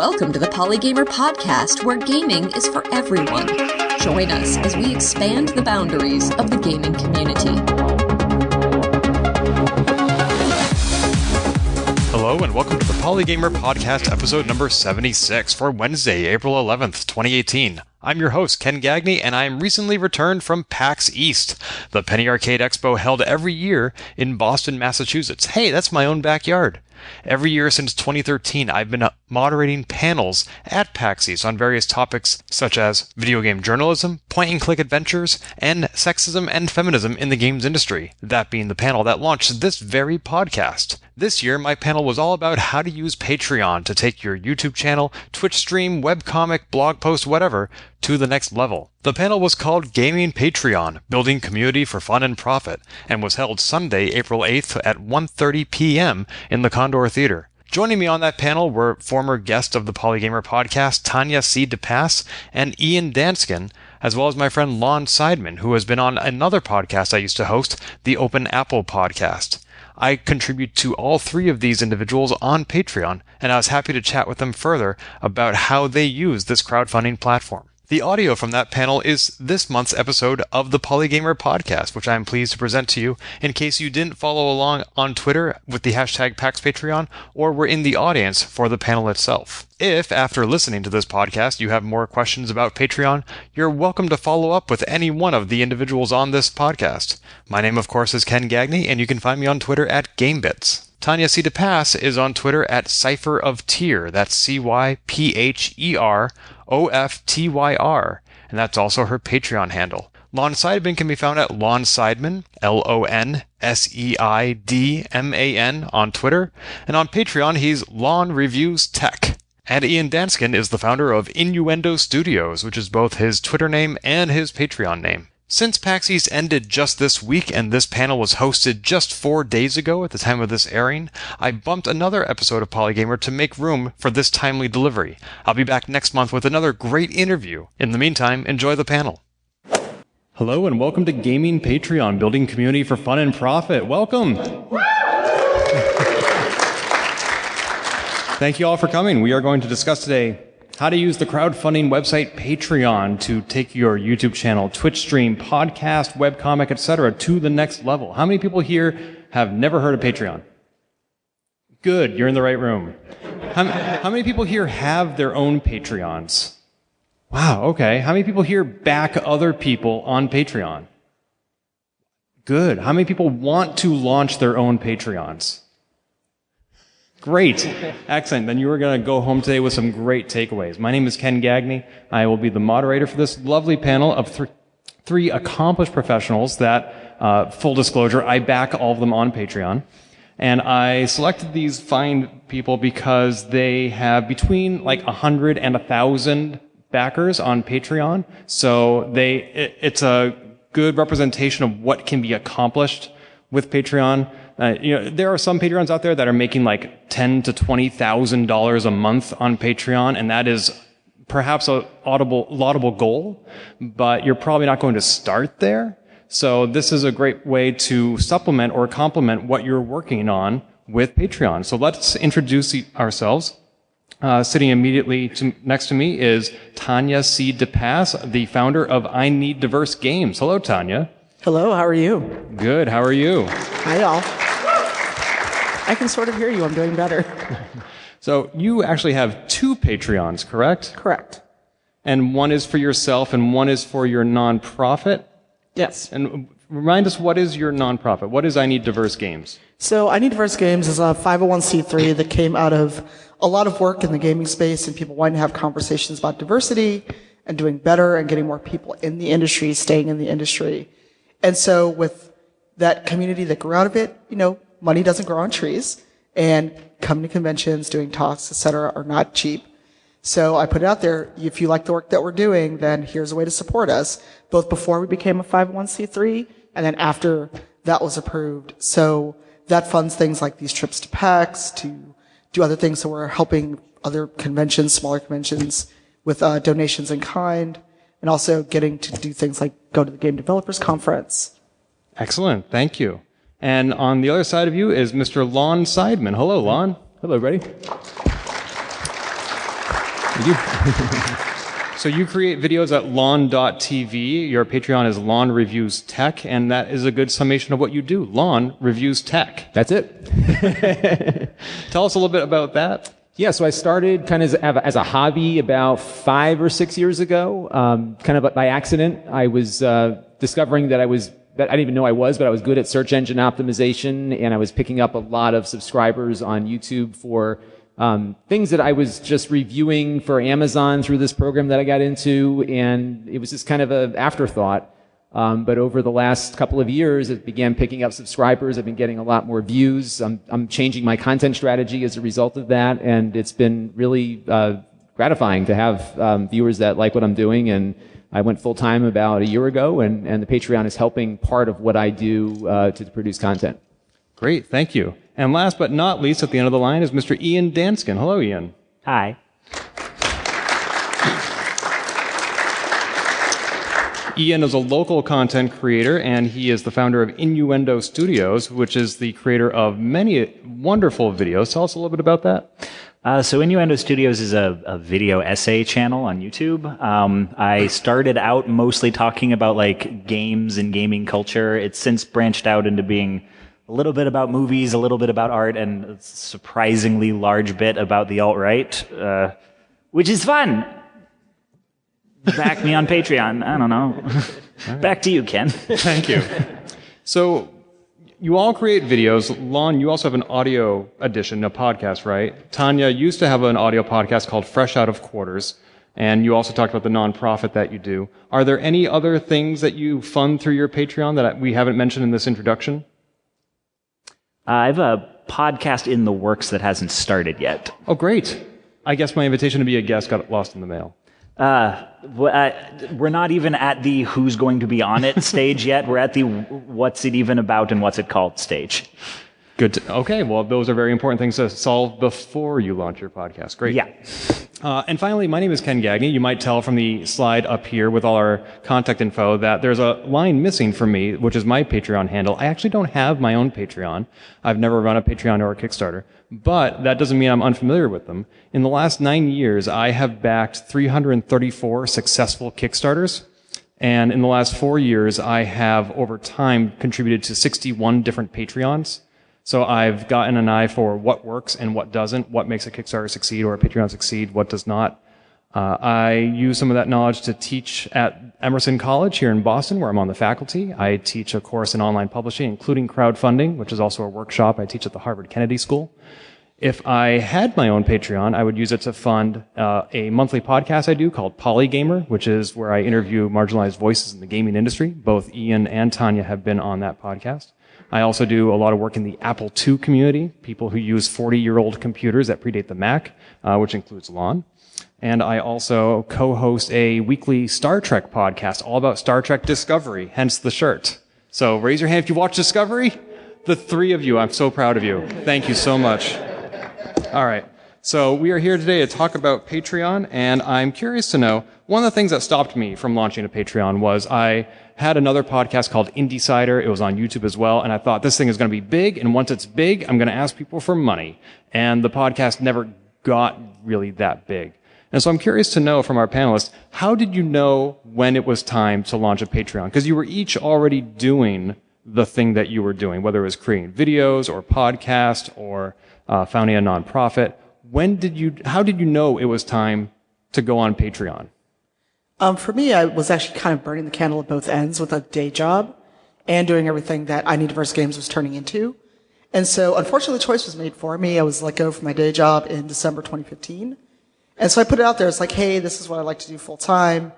Welcome to the Polygamer podcast, where gaming is for everyone. Join us as we expand the boundaries of the gaming community. Hello and welcome to the Polygamer podcast, episode number 76 for Wednesday, April 11th, 2018. I'm your host, Ken Gagney, and I am recently returned from PAX East, the Penny Arcade Expo held every year in Boston, Massachusetts. Hey, that's my own backyard. Every year since 2013, I've been moderating panels at PAX East on various topics such as video game journalism, point-and-click adventures, and sexism and feminism in the games industry, that being the panel that launched this very podcast. This year, my panel was all about how to use Patreon to take your YouTube channel, Twitch stream, webcomic, blog post, whatever, to the next level. The panel was called Gaming Patreon, Building Community for Fun and Profit, and was held Sunday, April 8th at 1:30 p.m. in the Condor Theater. Joining me on that panel were former guest of the Polygamer podcast, Tanya C. DePass, and Ian Danskin, as well as my friend Lon Seidman, who has been on another podcast I used to host, the Open Apple podcast. I contribute to all three of these individuals on Patreon, and I was happy to chat with them further about how they use this crowdfunding platform. The audio from that panel is this month's episode of the Polygamer podcast, which I am pleased to present to you in case you didn't follow along on Twitter with the hashtag PAXPatreon or were in the audience for the panel itself. If, after listening to this podcast, you have more questions about Patreon, you're welcome to follow up with any one of the individuals on this podcast. My name, of course, is Ken Gagney, and you can find me on Twitter at Gamebits. Tanya C. DePass is on Twitter at Cypher of Tyr. That's CYPHEROFTYR. And that's also her Patreon handle. Lon Seidman can be found at Lon Seidman, LonSeidman, on Twitter. And on Patreon, he's Lon Reviews Tech. And Ian Danskin is the founder of Innuendo Studios, which is both his Twitter name and his Patreon name. Since PAX East ended just this week and this panel was hosted just 4 days ago at the time of this airing, I bumped another episode of Polygamer to make room for this timely delivery. I'll be back next month with another great interview. In the meantime, enjoy the panel. Hello and welcome to Gaming Patreon, Building Community for Fun and Profit. Welcome! Thank you all for coming. We are going to discuss today how to use the crowdfunding website Patreon to take your YouTube channel, Twitch stream, podcast, webcomic, etc. to the next level. How many people here have never heard of Patreon? Good, you're in the right room. How many people here have their own Patreons? Wow, okay. How many people here back other people on Patreon? Good. How many people want to launch their own Patreons? Great. Excellent. Then you are going to go home today with some great takeaways. My name is Ken Gagney. I will be the moderator for this lovely panel of three accomplished professionals that, full disclosure, I back all of them on Patreon. And I selected these fine people because they have between like 100 and 1,000 backers on Patreon. So it's a good representation of what can be accomplished with Patreon. There are some Patreons out there that are making like $10,000 to $20,000 a month on Patreon, and that is perhaps a laudable goal, but you're probably not going to start there. So this is a great way to supplement or complement what you're working on with Patreon. So let's introduce ourselves. Sitting immediately next to me is Tanya C. DePass, the founder of I Need Diverse Games. Hello, Tanya. Hello, how are you? Good, how are you? Hi, y'all. I can sort of hear you. I'm doing better. So you actually have two Patreons, correct? Correct. And one is for yourself and one is for your nonprofit? Yes. And remind us, what is your nonprofit? What is I Need Diverse Games? So I Need Diverse Games is a 501c3 that came out of a lot of work in the gaming space and people wanting to have conversations about diversity and doing better and getting more people in the industry, staying in the industry. And so with that community that grew out of it, money doesn't grow on trees, and coming to conventions, doing talks, etc., are not cheap. So I put it out there, if you like the work that we're doing, then here's a way to support us, both before we became a 501c3 and then after that was approved. So that funds things like these trips to PAX, to do other things. So we're helping other conventions, smaller conventions, with donations in kind, and also getting to do things like go to the Game Developers Conference. Excellent. Thank you. And on the other side of you is Mr. Lon Seidman. Hello, Lon. Hello, everybody. We do. So you create videos at lon.tv. Your Patreon is Lon Reviews Tech, and that is a good summation of what you do. Lon Reviews Tech. That's it. Tell us a little bit about that. Yeah, so I started kind of as a hobby about 5 or 6 years ago, kind of by accident. I was discovering that I didn't even know I was, but I was good at search engine optimization, and I was picking up a lot of subscribers on YouTube for things that I was just reviewing for Amazon through this program that I got into, and it was just kind of an afterthought. But over the last couple of years, it began picking up subscribers. I've been getting a lot more views. I'm changing my content strategy as a result of that, and it's been really gratifying to have viewers that like what I'm doing. And I went full-time about a year ago, and the Patreon is helping part of what I do to produce content. Great, thank you. And last but not least, at the end of the line is Mr. Ian Danskin. Hello, Ian. Hi. Ian is a local content creator, and he is the founder of Innuendo Studios, which is the creator of many wonderful videos. Tell us a little bit about that. So Innuendo Studios is a video essay channel on YouTube. I started out mostly talking about like games and gaming culture. It's since branched out into being a little bit about movies, a little bit about art, and a surprisingly large bit about the alt-right, which is fun. Back me on Patreon. I don't know. Right. Back to you, Ken. Thank you. So you all create videos. Lon, you also have an audio edition, a podcast, right? Tanya used to have an audio podcast called Fresh Out of Quarters, and you also talked about the nonprofit that you do. Are there any other things that you fund through your Patreon that we haven't mentioned in this introduction? I have a podcast in the works that hasn't started yet. Oh, great. I guess my invitation to be a guest got lost in the mail. We're not even at the who's going to be on it stage yet. We're at the what's it even about and what's it called stage. Good. Okay, well, those are very important things to solve before you launch your podcast. Great. Yeah. And finally, my name is Ken Gagne. You might tell from the slide up here with all our contact info that there's a line missing from me, which is my Patreon handle. I actually don't have my own Patreon. I've never run a Patreon or a Kickstarter, but that doesn't mean I'm unfamiliar with them. In the last 9 years, I have backed 334 successful Kickstarters. And in the last 4 years, I have, over time, contributed to 61 different Patreons. So I've gotten an eye for what works and what doesn't, what makes a Kickstarter succeed or a Patreon succeed, what does not. I use some of that knowledge to teach at Emerson College here in Boston, where I'm on the faculty. I teach a course in online publishing, including crowdfunding, which is also a workshop I teach at the Harvard Kennedy School. If I had my own Patreon, I would use it to fund a monthly podcast I do called Polygamer, which is where I interview marginalized voices in the gaming industry. Both Ian and Tanya have been on that podcast. I also do a lot of work in the Apple II community, people who use 40-year-old computers that predate the Mac, which includes Lon. And I also co-host a weekly Star Trek podcast all about Star Trek Discovery, hence the shirt. So raise your hand if you watch Discovery. The three of you, I'm so proud of you. Thank you so much. All right. So we are here today to talk about Patreon, and I'm curious to know, one of the things that stopped me from launching a Patreon was I had another podcast called Indecider. It was on YouTube as well, and I thought this thing is going to be big, and once it's big, I'm going to ask people for money. And the podcast never got really that big. And so I'm curious to know from our panelists, how did you know when it was time to launch a Patreon? Because you were each already doing the thing that you were doing, whether it was creating videos or podcast or founding a nonprofit. How did you know it was time to go on Patreon? For me, I was actually kind of burning the candle at both ends with a day job and doing everything that I Need Diverse Games was turning into. And so, unfortunately, the choice was made for me. I was let go from my day job in December 2015. And so I put it out there. It's like, hey, this is what I'd like to do full time.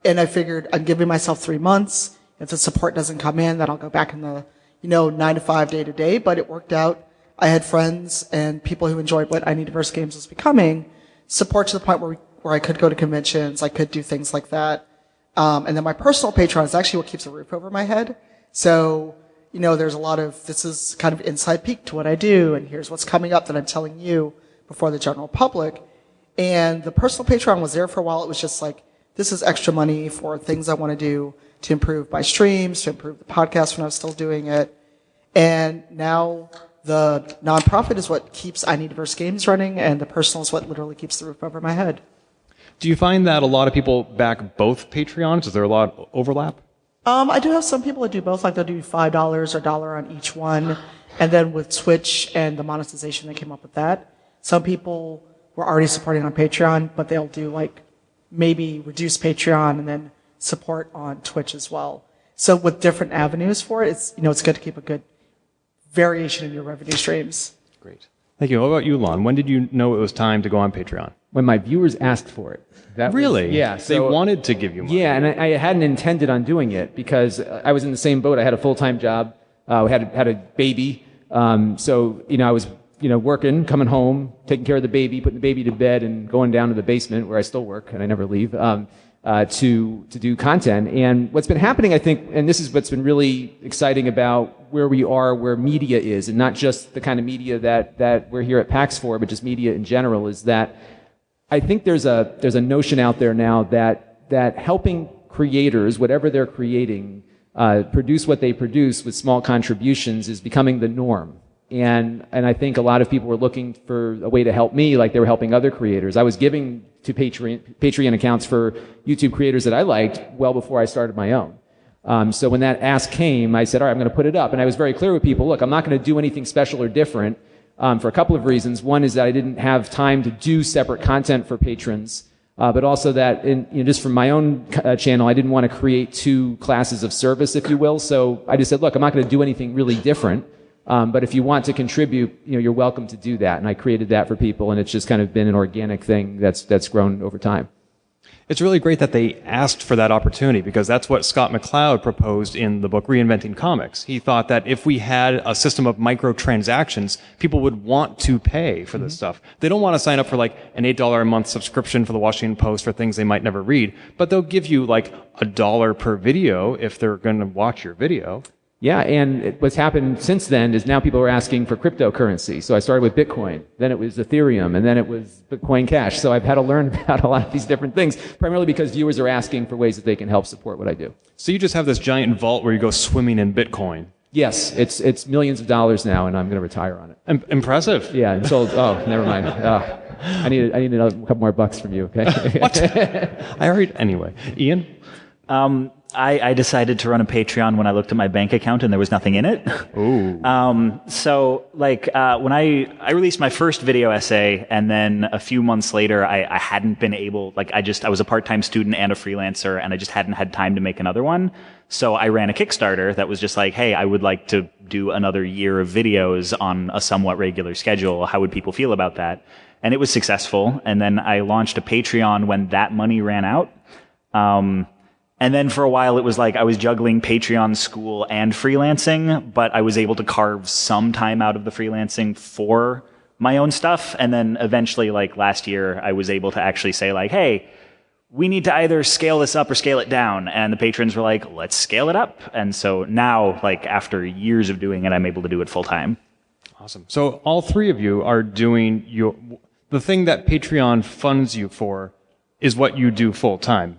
And I figured I'd give myself 3 months. If the support doesn't come in, then I'll go back in the, 9 to 5, day to day. But it worked out. I had friends and people who enjoyed what I Need Diverse Games was becoming, support to the point where I could go to conventions, I could do things like that. And then my personal Patreon is actually what keeps a roof over my head. So, there's a lot of, this is kind of inside peek to what I do, and here's what's coming up that I'm telling you before the general public. And the personal Patreon was there for a while. It was just like, this is extra money for things I want to do to improve my streams, to improve the podcast when I was still doing it. And now the nonprofit is what keeps I Need Diverse Games running, and the personal is what literally keeps the roof over my head. Do you find that a lot of people back both Patreons? Is there a lot of overlap? I do have some people that do both, like they'll do $5 or $1 on each one. And then with Twitch and the monetization, they came up with that. Some people were already supporting on Patreon, but they'll do like maybe reduce Patreon and then support on Twitch as well. So with different avenues for it, it's good to keep a good variation in your revenue streams. Great. Thank you. What about you, Lon? When did you know it was time to go on Patreon? When my viewers asked for it. Really? Yeah. They wanted to give you money. Yeah, and I hadn't intended on doing it because I was in the same boat. I had a full-time job. We had a baby. So I was working, coming home, taking care of the baby, putting the baby to bed, and going down to the basement where I still work and I never leave to do content. And what's been happening, I think, and this is what's been really exciting about where we are, where media is, and not just the kind of media that we're here at PAX for, but just media in general, is that I think there's a notion out there now that helping creators, whatever they're creating, produce what they produce with small contributions is becoming the norm. And I think a lot of people were looking for a way to help me, like they were helping other creators. I was giving to Patreon accounts for YouTube creators that I liked well before I started my own. So when that ask came, I said, all right, I'm going to put it up. And I was very clear with people, look, I'm not going to do anything special or different for a couple of reasons. One is that I didn't have time to do separate content for patrons. But also that, just from my own channel, I didn't want to create two classes of service, if you will. So I just said, look, I'm not going to do anything really different. But if you want to contribute, you're welcome to do that. And I created that for people, and it's just kind of been an organic thing that's grown over time. It's really great that they asked for that opportunity, because that's what Scott McCloud proposed in the book Reinventing Comics. He thought that if we had a system of microtransactions, people would want to pay for this stuff. They don't want to sign up for like an $8 a month subscription for the Washington Post for things they might never read, but they'll give you like $1 per video if they're going to watch your video. Yeah, and what's happened since then is now people are asking for cryptocurrency. So I started with Bitcoin, then it was Ethereum, and then it was Bitcoin Cash. So I've had to learn about a lot of these different things, primarily because viewers are asking for ways that they can help support what I do. So you just have this giant vault where you go swimming in Bitcoin. Yes, it's millions of dollars now, and I'm going to retire on it. Impressive. Yeah, until, never mind. I need a couple more bucks from you, okay? What? I already, anyway. Ian? I decided to run a Patreon when I looked at my bank account and there was nothing in it. Ooh. So when I released my first video essay, and then a few months later, I hadn't been able, I was a part-time student and a freelancer, and I just hadn't had time to make another one. So I ran a Kickstarter that was just like, hey, I would like to do another year of videos on a somewhat regular schedule. How would people feel about that? And it was successful. And then I launched a Patreon when that money ran out. And then for a while, it was like I was juggling Patreon, school, and freelancing, but I was able to carve some time out of the freelancing for my own stuff. And then eventually, last year, I was able to actually say, hey, we need to either scale this up or scale it down. And the patrons were like, let's scale it up. And so now, after years of doing it, I'm able to do it full time. Awesome. So all three of you are doing the thing that Patreon funds you for is what you do full time.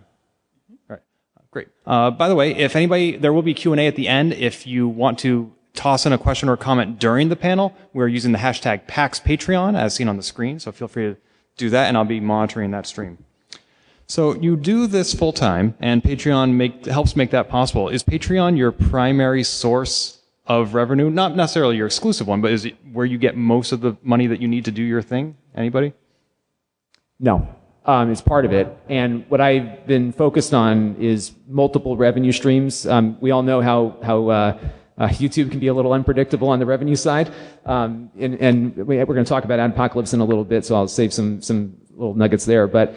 Great. By the way, if anybody, there will be Q&A at the end. If you want to toss in a question or comment during the panel, we're using the hashtag PAXPatreon as seen on the screen. So feel free to do that, and I'll be monitoring that stream. So you do this full time, and Patreon helps make that possible. Is Patreon your primary source of revenue? Not necessarily your exclusive one, but is it where you get most of the money that you need to do your thing? Anybody? No. It's part of it. And what I've been focused on is multiple revenue streams. We all know how YouTube can be a little unpredictable on the revenue side. And we're going to talk about Adpocalypse in a little bit, so I'll save some little nuggets there. But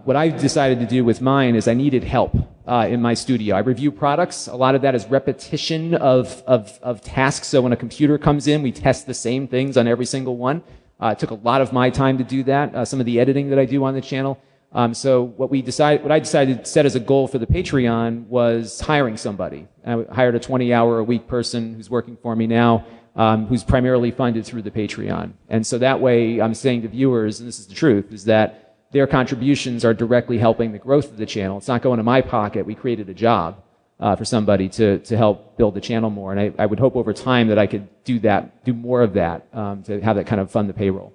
what I've decided to do with mine is I needed help in my studio. I review products. A lot of that is repetition of tasks. So when a computer comes in, we test the same things on every single one. It took a lot of my time to do that, some of the editing that I do on the channel. So what I decided to set as a goal for the Patreon was hiring somebody. I hired a 20-hour-a-week person who's working for me now, who's primarily funded through the Patreon. And so that way I'm saying to viewers, and this is the truth, is that their contributions are directly helping the growth of the channel. It's not going to my pocket. We created a job for somebody to help build the channel more. And I would hope over time that I could do more of that, to have that kind of fund the payroll.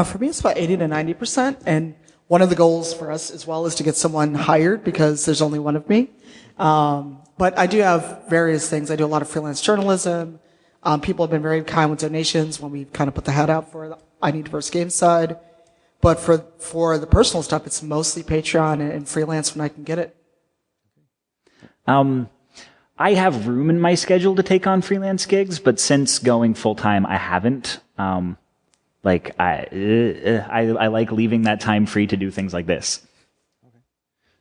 For me, it's about 80 to 90%. And One of the goals for us as well is to get someone hired because there's only one of me. But I do have various things. I do a lot of freelance journalism. People have been very kind with donations when we kind of put the hat out for the I Need Diverse Games side. But for the personal stuff, it's mostly Patreon and freelance when I can get it. I have room in my schedule to take on freelance gigs, but since going full time, I haven't. I like leaving that time free to do things like this.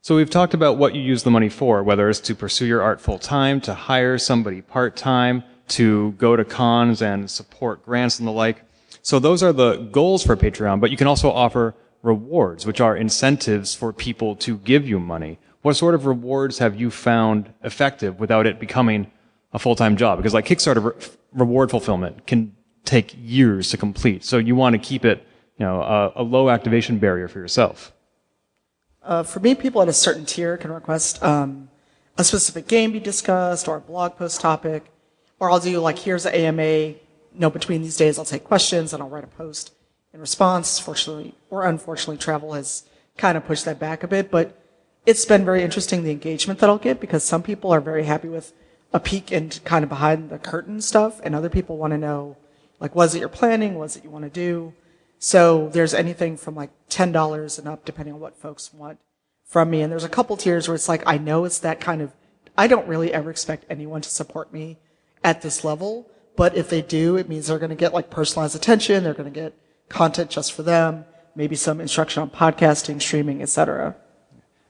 So we've talked about what you use the money for, whether it's to pursue your art full time, to hire somebody part time, to go to cons and support grants and the like. So those are the goals for Patreon, but you can also offer rewards, which are incentives for people to give you money. What sort of rewards have you found effective without it becoming a full-time job? Because like Kickstarter reward fulfillment can take years to complete. So you want to keep it, a low activation barrier for yourself. For me, people at a certain tier can request a specific game be discussed or a blog post topic, or I'll do like, here's an AMA. Between these days, I'll take questions and I'll write a post in response. Fortunately or unfortunately, travel has kind of pushed that back a bit, but it's been very interesting, the engagement that I'll get, because some people are very happy with a peek into kind of behind the curtain stuff, and other people want to know, like, what is it you're planning? What is it you want to do? So there's anything from like $10 and up, depending on what folks want from me. And there's a couple tiers where it's like, I know it's that kind of, I don't really ever expect anyone to support me at this level. But if they do, it means they're going to get like personalized attention. They're going to get content just for them, maybe some instruction on podcasting, streaming, etc.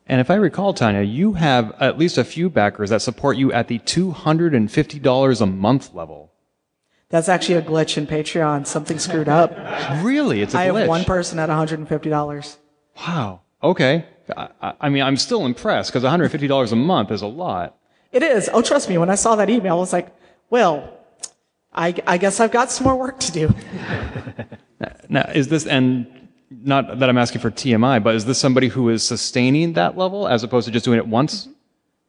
And if I recall, Tanya, you have at least a few backers that support you at the $250 a month level. That's actually a glitch in Patreon. Something screwed up. Really? It's a glitch? I have one person at $150. Wow. Okay. I mean, I'm still impressed because $150 a month is a lot. It is. Oh, trust me. When I saw that email, I was like, well, I guess I've got some more work to do. Now, is this, and not that I'm asking for TMI, but is this somebody who is sustaining that level as opposed to just doing it once?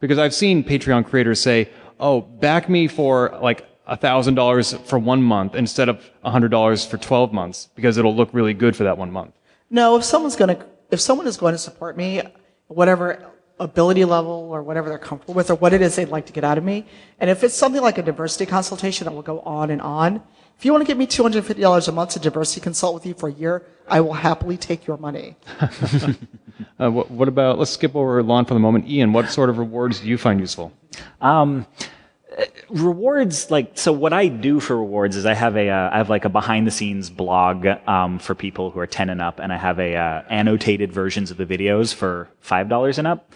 Because I've seen Patreon creators say, oh, back me for like $1,000 for 1 month instead of $100 for 12 months because it'll look really good for that 1 month. No, if someone is going to support me, whatever ability level or whatever they're comfortable with or what it is they'd like to get out of me. And if it's something like a diversity consultation that will go on and on, if you want to give me $250 a month to diversity consult with you for a year, I will happily take your money. What about, let's skip over Lon for the moment. Ian, what sort of rewards do you find useful? Rewards, so what I do for rewards is I have a behind the scenes blog for people who are 10 and up, and I have annotated versions of the videos for $5 and up.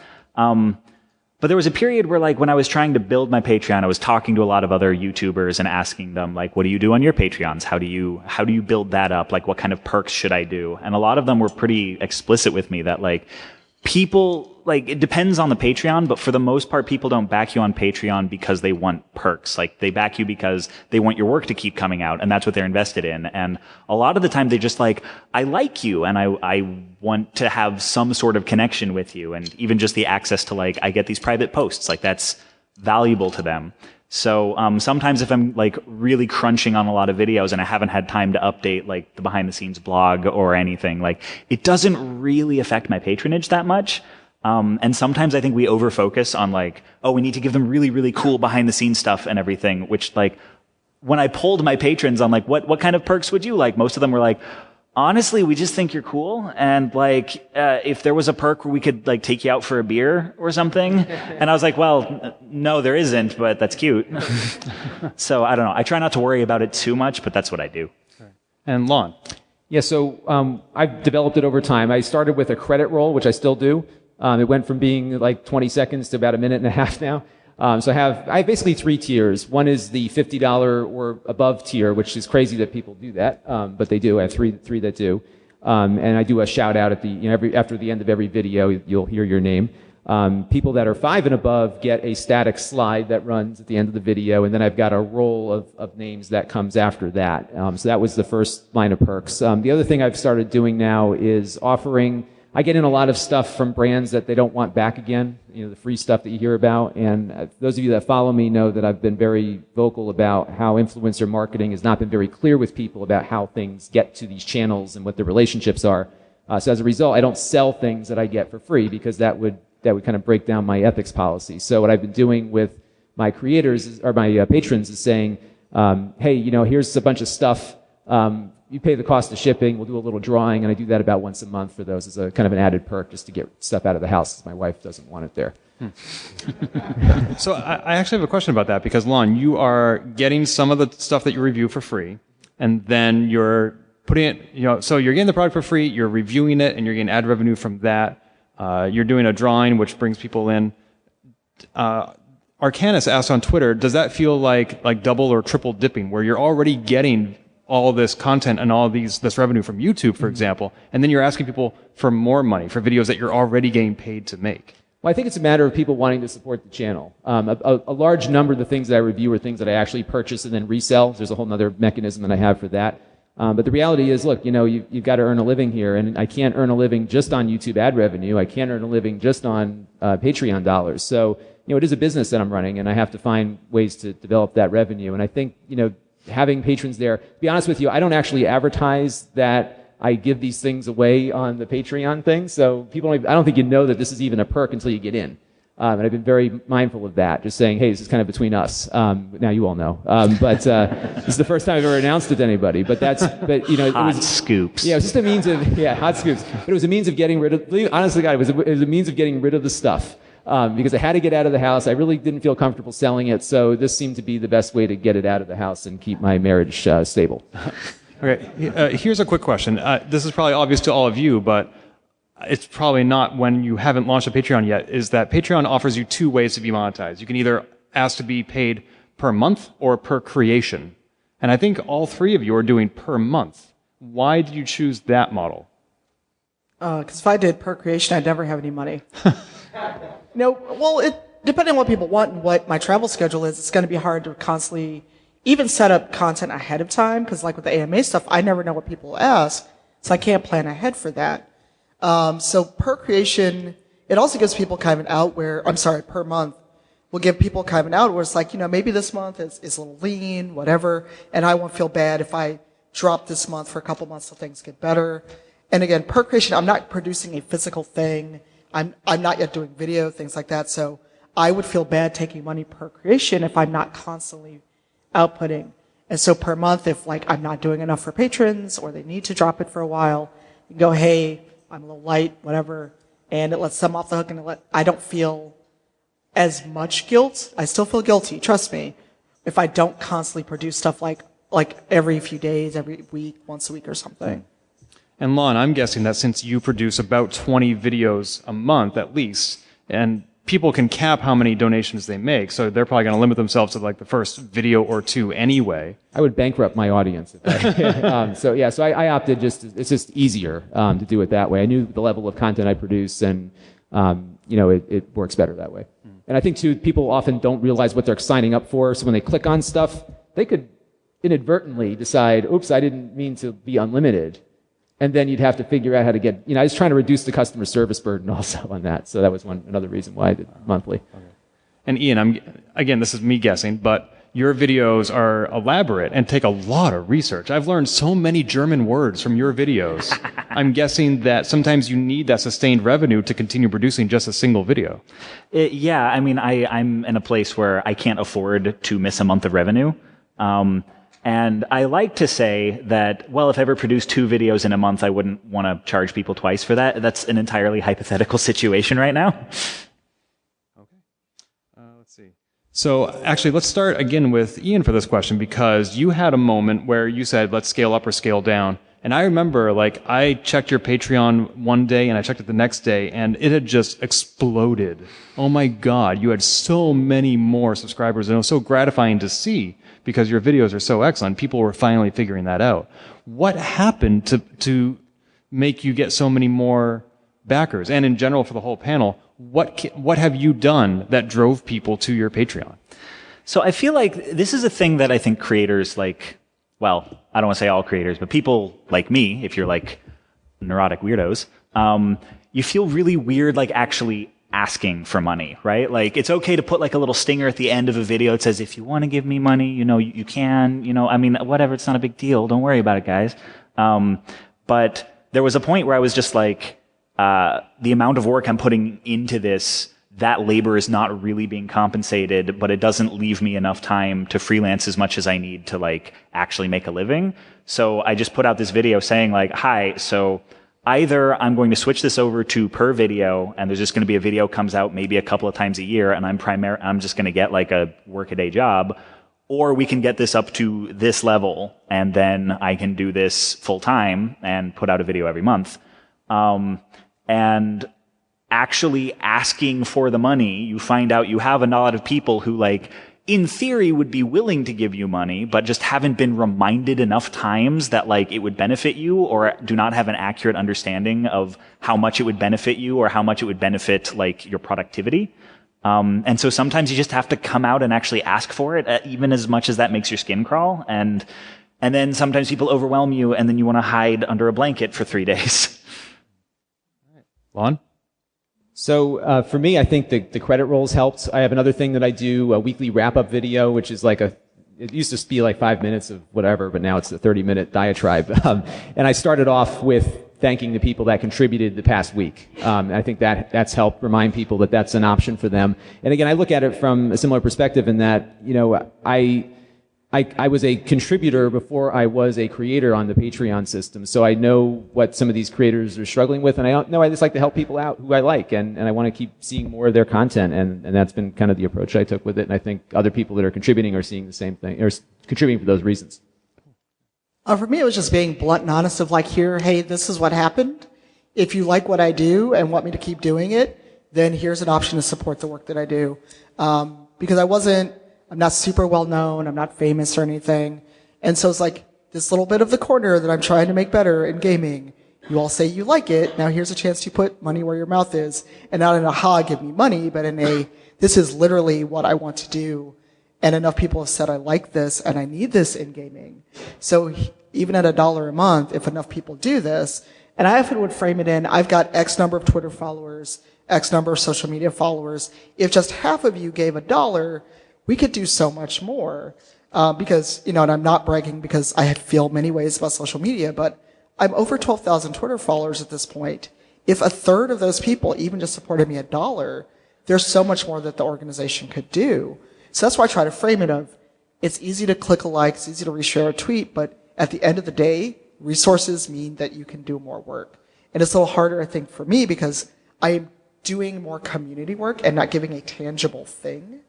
But there was a period where when I was trying to build my Patreon, I was talking to a lot of other YouTubers and asking them what do you do on your Patreons? How do you build that up? What kind of perks should I do? And a lot of them were pretty explicit with me that people, it depends on the Patreon, but for the most part, people don't back you on Patreon because they want perks. They back you because they want your work to keep coming out, and that's what they're invested in. And a lot of the time, they just I like you, and I want to have some sort of connection with you, and even just the access to, I get these private posts, that's valuable to them. So sometimes if I'm really crunching on a lot of videos and I haven't had time to update the behind the scenes blog or anything, it doesn't really affect my patronage that much. And sometimes I think we overfocus on we need to give them really, really cool behind the scenes stuff and everything, which when I polled my patrons on what kind of perks would you like, most of them were honestly, we just think you're cool. And if there was a perk where we could take you out for a beer or something. And I was well, no, there isn't, but that's cute. So I don't know. I try not to worry about it too much, but that's what I do. And Lon? Yeah, so I've developed it over time. I started with a credit roll, which I still do. It went from being 20 seconds to about a minute and a half now. So I have basically 3 tiers. One is the $50 or above tier, which is crazy that people do that, but they do. I have three that do. And I do a shout out at after the end of every video, you'll hear your name. People that are 5 and above get a static slide that runs at the end of the video, and then I've got a roll of names that comes after that. So that was the first line of perks. The other thing I've started doing now is offering. I get in a lot of stuff from brands that they don't want back again, the free stuff that you hear about. And those of you that follow me know that I've been very vocal about how influencer marketing has not been very clear with people about how things get to these channels and what the relationships are. So as a result, I don't sell things that I get for free because that would kind of break down my ethics policy. So what I've been doing with my creators or my patrons is saying, hey, here's a bunch of stuff. You pay the cost of shipping. We'll do a little drawing, and I do that about once a month for those as a kind of an added perk just to get stuff out of the house because my wife doesn't want it there. So I actually have a question about that because, Lon, you are getting some of the stuff that you review for free, and then you're putting it, so you're getting the product for free, you're reviewing it, and you're getting ad revenue from that. You're doing a drawing, which brings people in. Arcanus asked on Twitter, does that feel like double or triple dipping, where you're already getting all this content and all this revenue from YouTube, for example, and then you're asking people for more money for videos that you're already getting paid to make? Well, I think it's a matter of people wanting to support the channel. A large number of the things that I review are things that I actually purchase and then resell. There's a whole other mechanism that I have for that. But the reality is, look, you've got to earn a living here, and I can't earn a living just on YouTube ad revenue. I can't earn a living just on Patreon dollars. So, it is a business that I'm running, and I have to find ways to develop that revenue. And I think, having patrons there, to be honest with you, I don't actually advertise that I give these things away on the Patreon thing. So I don't think that this is even a perk until you get in. And I've been very mindful of that, just saying, hey, this is kind of between us. Now you all know. But this is the first time I've ever announced it to anybody. But it was scoops. Yeah, it was just a means of, hot scoops. But it was a means of getting rid of, honestly, God, it was a means of getting rid of the stuff. Because I had to get out of the house. I really didn't feel comfortable selling it, so this seemed to be the best way to get it out of the house and keep my marriage stable. Okay, here's a quick question. This is probably obvious to all of you, but it's probably not when you haven't launched a Patreon yet, is that Patreon offers you two ways to be monetized. You can either ask to be paid per month or per creation. And I think all three of you are doing per month. Why did you choose that model? Because if I did per creation, I'd never have any money. Depending on what people want and what my travel schedule is, it's going to be hard to constantly even set up content ahead of time, because like with the AMA stuff, I never know what people ask, so I can't plan ahead for that. So per creation, it also gives people kind of an out per month, will give people kind of an out where it's like, maybe this month is a little lean, whatever, and I won't feel bad if I drop this month for a couple months so things get better. And again, per creation, I'm not producing a physical thing. I'm not yet doing video, things like that. So I would feel bad taking money per creation if I'm not constantly outputting. And so per month, if I'm not doing enough for patrons or they need to drop it for a while, you can go, hey, I'm a little light, whatever, and it lets them off the hook, and I don't feel as much guilt. I still feel guilty, trust me, if I don't constantly produce stuff like every few days, every week, once a week or something. And Lon, I'm guessing that since you produce about 20 videos a month at least, and people can cap how many donations they make, so they're probably going to limit themselves to the first video or two anyway. I would bankrupt my audience. So I opted it's just easier to do it that way. I knew the level of content I produce, and it works better that way. And I think too, people often don't realize what they're signing up for, so when they click on stuff, they could inadvertently decide, oops, I didn't mean to be unlimited. And then you'd have to figure out how to get, I was trying to reduce the customer service burden also on that. So that was another reason why I did monthly. Okay. And Ian, again, this is me guessing, but your videos are elaborate and take a lot of research. I've learned so many German words from your videos. I'm guessing that sometimes you need that sustained revenue to continue producing just a single video. I'm in a place where I can't afford to miss a month of revenue. And I like to say that, well, if I ever produced 2 videos in a month, I wouldn't want to charge people twice for that. That's an entirely hypothetical situation right now. Okay. Let's see. So actually, let's start again with Ian for this question, because you had a moment where you said, let's scale up or scale down. And I remember, I checked your Patreon one day and I checked it the next day, and it had just exploded. Oh my God, you had so many more subscribers, and it was so gratifying to see, because your videos are so excellent. People were finally figuring that out. What happened to make you get so many more backers? And in general, for the whole panel, what have you done that drove people to your Patreon? So I feel like this is a thing that I think creators I don't want to say all creators, but people like me, if you're neurotic weirdos, you feel really weird actually asking for money, right? It's okay to put a little stinger at the end of a video that says, if you want to give me money, you can, whatever, it's not a big deal. Don't worry about it, guys. But there was a point where I was just like, the amount of work I'm putting into this, that labor is not really being compensated, but it doesn't leave me enough time to freelance as much as I need to like actually make a living. So I just put out this video saying like, hi, so either I'm going to switch this over to per video, and there's just going to be a video comes out maybe a couple of times a year, and I'm just going to get like a work-a-day job, or we can get this up to this level, and then I can do this full-time and put out a video every month. And actually asking for the money, you find out you have a lot of people who like, in theory would be willing to give you money, but just haven't been reminded enough times that like it would benefit you, or do not have an accurate understanding of how much it would benefit you or how much it would benefit like your productivity. And so sometimes you just have to come out and actually ask for it, even as much as that makes your skin crawl. And then sometimes people overwhelm you, and then you want to hide under a blanket for 3 days. Lon? So for me, I think the credit rolls helped. I have another thing that I do, a weekly wrap-up video, which is like it used to be like 5 minutes of whatever, but now it's a 30-minute diatribe. And I started off with thanking the people that contributed the past week. I think that's helped remind people that that's an option for them. And again, I look at it from a similar perspective in that, you know, I was a contributor before I was a creator on the Patreon system, so I know what some of these creators are struggling with, and I just like to help people out who I like, and I want to keep seeing more of their content, and that's been kind of the approach I took with it, and I think other people that are contributing are seeing the same thing, or contributing for those reasons. For me, it was just being blunt and honest of like, here, hey, this is what happened. If you like what I do and want me to keep doing it, then here's an option to support the work that I do. Because I'm not super well known, I'm not famous or anything. And so it's like this little bit of the corner that I'm trying to make better in gaming. You all say you like it, now here's a chance to put money where your mouth is. And not in a, give me money, but in a, this is literally what I want to do. And enough people have said I like this and I need this in gaming. So even at $1 a month, if enough people do this, and I often would frame it in, I've got X number of Twitter followers, X number of social media followers. If just half of you gave $1, we could do so much more. Because, you know, and I'm not bragging because I feel many ways about social media, but I'm over 12,000 Twitter followers at this point. If a third of those people even just supported me $1, there's so much more that the organization could do. So that's why I try to frame it of, it's easy to click a like, it's easy to reshare a tweet, but at the end of the day, resources mean that you can do more work. And it's a little harder, I think, for me because I'm doing more community work and not giving a tangible thing.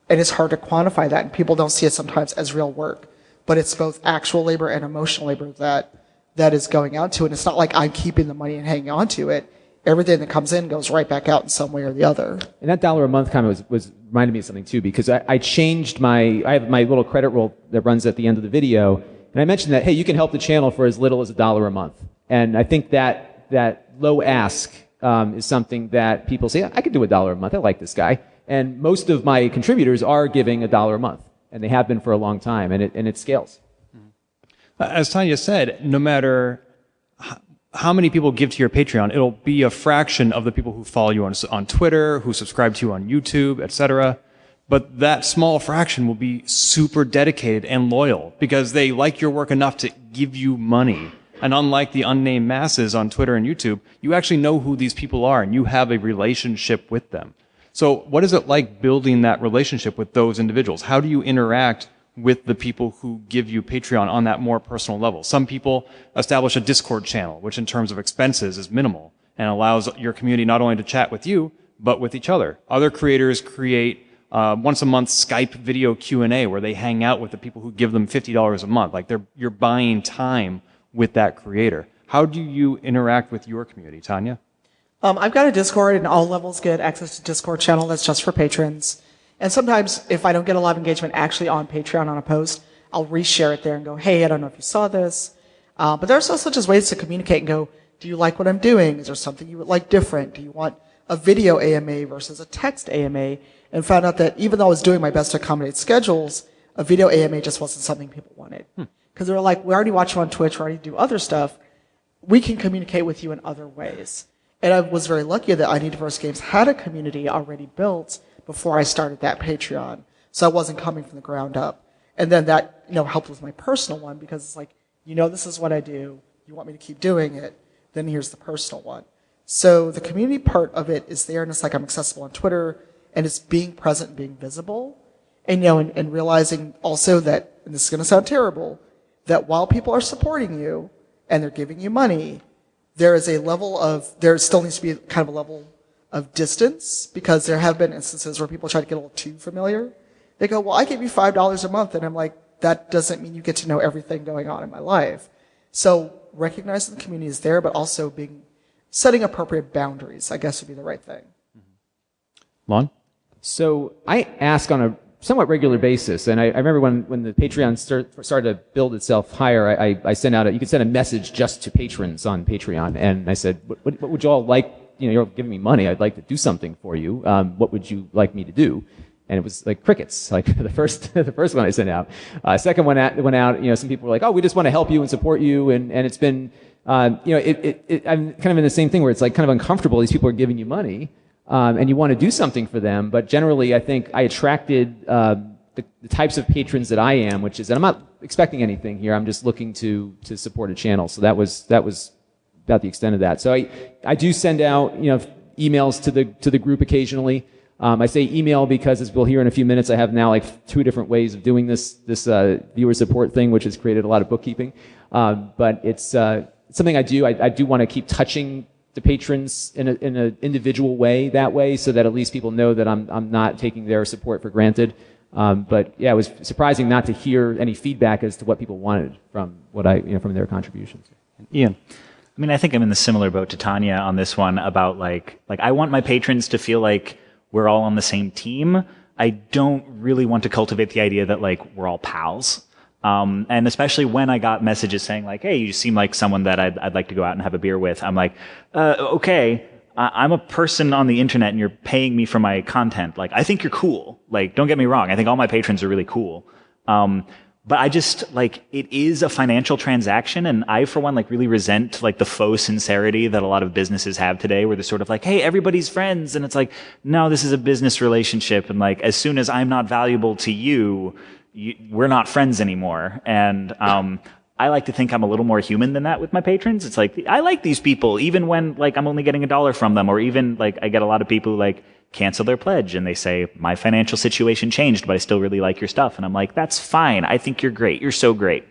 And it's hard to quantify that, and people don't see it sometimes as real work. But it's both actual labor and emotional labor that is going out to it. And it's not like I'm keeping the money and hanging on to it. Everything that comes in goes right back out in some way or the other. And that $1 a month comment was reminded me of something too, because I changed I have my little credit roll that runs at the end of the video, and I mentioned that, hey, you can help the channel for as little as $1 a month. And I think that low ask is something that people say, I could do $1 a month, I like this guy. And most of my contributors are giving $1 a month, and they have been for a long time, and it scales. As Tanya said, no matter how many people give to your Patreon, it'll be a fraction of the people who follow you on Twitter, who subscribe to you on YouTube, etc. But that small fraction will be super dedicated and loyal because they like your work enough to give you money. And unlike the unnamed masses on Twitter and YouTube, you actually know who these people are and you have a relationship with them. So what is it like building that relationship with those individuals? How do you interact with the people who give you Patreon on that more personal level? Some people establish a Discord channel, which in terms of expenses is minimal and allows your community not only to chat with you, but with each other. Other creators create once a month Skype video Q&A where they hang out with the people who give them $50 a month. Like you're buying time with that creator. How do you interact with your community, Tanya? I've got a Discord, and all levels get access to Discord channel that's just for patrons. And sometimes, if I don't get a lot of engagement actually on Patreon on a post, I'll reshare it there and go, hey, I don't know if you saw this. But there's also just ways to communicate and go, do you like what I'm doing? Is there something you would like different? Do you want a video AMA versus a text AMA? And found out that even though I was doing my best to accommodate schedules, a video AMA just wasn't something people wanted. Because they were like, we already watch you on Twitch, we already do other stuff. We can communicate with you in other ways. And I was very lucky that I Need Diverse Games had a community already built before I started that Patreon. So I wasn't coming from the ground up. And then that, helped with my personal one because it's like, this is what I do. you want me to keep doing it, then here's the personal one. So the community part of it is there, and it's like I'm accessible on Twitter, and it's being present and being visible. And, and realizing also that, and this is going to sound terrible, that while people are supporting you and they're giving you money, there still needs to be kind of a level of distance, because there have been instances where people try to get a little too familiar. They go, well, I give you $5 a month, and I'm like, that doesn't mean you get to know everything going on in my life. So recognizing the community is there, but also setting appropriate boundaries, I guess, would be the right thing. Lon? So I ask on a somewhat regular basis, and I remember when the Patreon started to build itself higher, I sent out you could send a message just to patrons on Patreon, and I said, what would you all like? You're giving me money. I'd like to do something for you. What would you like me to do? And it was like crickets, like the first one I sent out. Second one went out, some people were like, oh, we just want to help you and support you. And it's been, I'm kind of in the same thing where it's like kind of uncomfortable. These people are giving you money, and you want to do something for them. But generally, I think I attracted, the types of patrons that I am, which is, and I'm not expecting anything here. I'm just looking to support a channel. So that was about the extent of that. So I do send out, emails to the group occasionally. I say email because, as we'll hear in a few minutes, I have now like 2 different ways of doing this viewer support thing, which has created a lot of bookkeeping. But it's something I do. I do want to keep touching the patrons in an individual way that way, so that at least people know that I'm not taking their support for granted. But yeah, it was surprising not to hear any feedback as to what people wanted from from their contributions. Ian? I mean, I think I'm in the similar boat to Tanya on this one about like I want my patrons to feel like we're all on the same team. I don't really want to cultivate the idea that like we're all pals. And especially when I got messages saying like, hey, you seem like someone that I'd like to go out and have a beer with. I'm like, okay, I'm a person on the internet and you're paying me for my content. Like, I think you're cool. Like, don't get me wrong. I think all my patrons are really cool. But I just, like, it is a financial transaction, and I, for one, like, really resent, like, the faux sincerity that a lot of businesses have today, where they're sort of like, hey, everybody's friends, and it's like, no, this is a business relationship, and, like, as soon as I'm not valuable to you, we're not friends anymore, and I like to think I'm a little more human than that with my patrons. It's like, I like these people, even when, like, I'm only getting $1 from them, or even, like, I get a lot of people who, like, cancel their pledge and they say, my financial situation changed, but I still really like your stuff. And I'm like, that's fine. I think you're great. You're so great.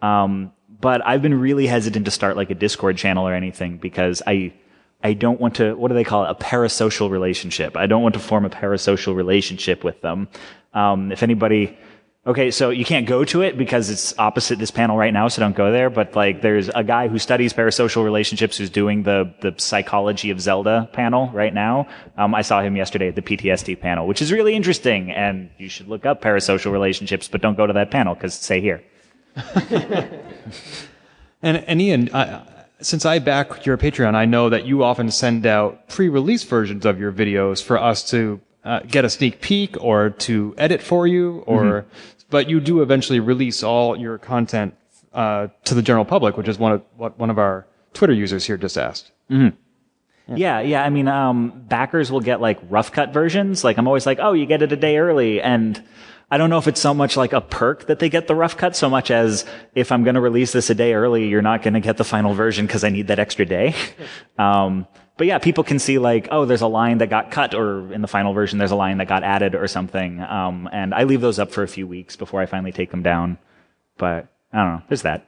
But I've been really hesitant to start like a Discord channel or anything, because I don't want to, what do they call it? A parasocial relationship. I don't want to form a parasocial relationship with them. If anybody, okay, so you can't go to it because it's opposite this panel right now, so don't go there. But like, there's a guy who studies parasocial relationships who's doing the psychology of Zelda panel right now. I saw him yesterday at the PTSD panel, which is really interesting. And you should look up parasocial relationships, but don't go to that panel because say here. And Ian, since I back your Patreon, I know that you often send out pre-release versions of your videos for us to get a sneak peek or to edit for you, or but you do eventually release all your content to the general public, which is what one of our Twitter users here just asked. Yeah. I mean, backers will get like rough cut versions. Like I'm always like, oh, you get it a day early, and I don't know if it's so much like a perk that they get the rough cut, so much as if I'm going to release this a day early, you're not going to get the final version because I need that extra day. But yeah, people can see like, oh, there's a line that got cut, or in the final version, there's a line that got added or something. And I leave those up for a few weeks before I finally take them down. But I don't know. There's that.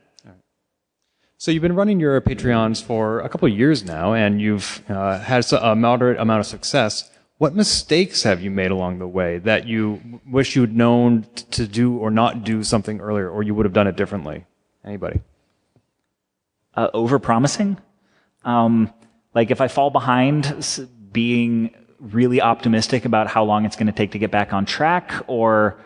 So you've been running your Patreons for a couple of years now, and you've had a moderate amount of success. What mistakes have you made along the way that you wish you'd known to do or not do something earlier, or you would have done it differently? Anybody? Overpromising. Like if I fall behind, being really optimistic about how long it's going to take to get back on track, or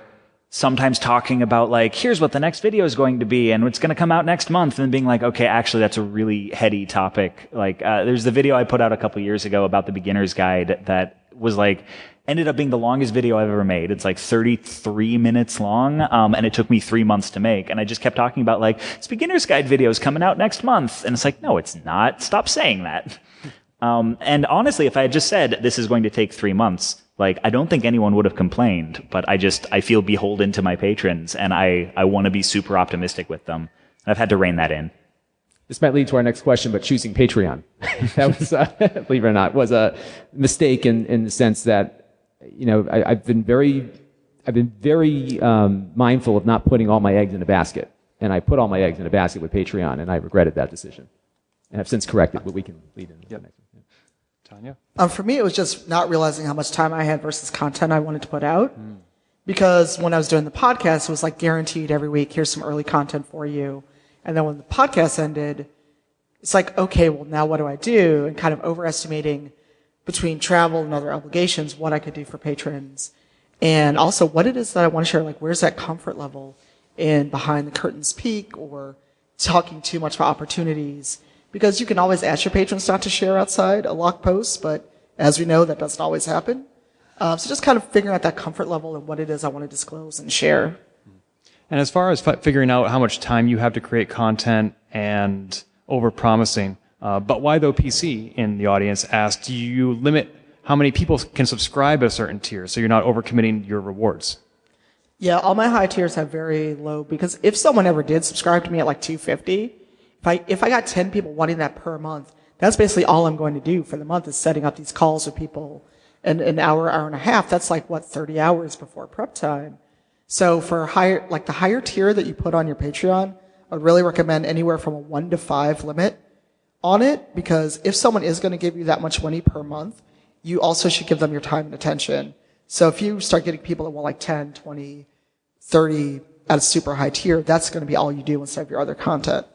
sometimes talking about like, here's what the next video is going to be and it's going to come out next month, and being like, okay, actually that's a really heady topic. Like, there's the video I put out a couple years ago about the beginner's guide that was like, ended up being the longest video I've ever made. It's like 33 minutes long, and it took me 3 months to make. And I just kept talking about like, this beginner's guide video is coming out next month. And it's like, no, it's not. Stop saying that. And honestly, if I had just said, this is going to take 3 months, like, I don't think anyone would have complained, but I feel beholden to my patrons, and I want to be super optimistic with them. And I've had to rein that in. This might lead to our next question, but choosing Patreon. That was, believe it or not, was a mistake in the sense that, I've been very mindful of not putting all my eggs in a basket. And I put all my eggs in a basket with Patreon, and I regretted that decision. And I've since corrected, but we can lead into the next one. Tanya? For me, it was just not realizing how much time I had versus content I wanted to put out. Because when I was doing the podcast, it was like guaranteed every week, here's some early content for you. And then when the podcast ended, it's like, okay, well, now what do I do? And kind of overestimating between travel and other obligations, what I could do for patrons. And also what it is that I want to share, like where's that comfort level in behind the curtains peak or talking too much about opportunities. Because you can always ask your patrons not to share outside a locked post, but as we know, that doesn't always happen. So just kind of figuring out that comfort level and what it is I want to disclose and share. And as far as figuring out how much time you have to create content and over-promising, but why though PC in the audience asked, do you limit how many people can subscribe at a certain tier so you're not overcommitting your rewards? Yeah, all my high tiers have very low, because if someone ever did subscribe to me at like $2.50, if I got 10 people wanting that per month, that's basically all I'm going to do for the month is setting up these calls with people. And an hour and a half, that's like, 30 hours before prep time. So for the higher tier that you put on your Patreon, I would really recommend anywhere from a 1 to 5 limit on it, because if someone is going to give you that much money per month, you also should give them your time and attention. So if you start getting people that want like 10, 20, 30 at a super high tier, that's going to be all you do instead of your other content.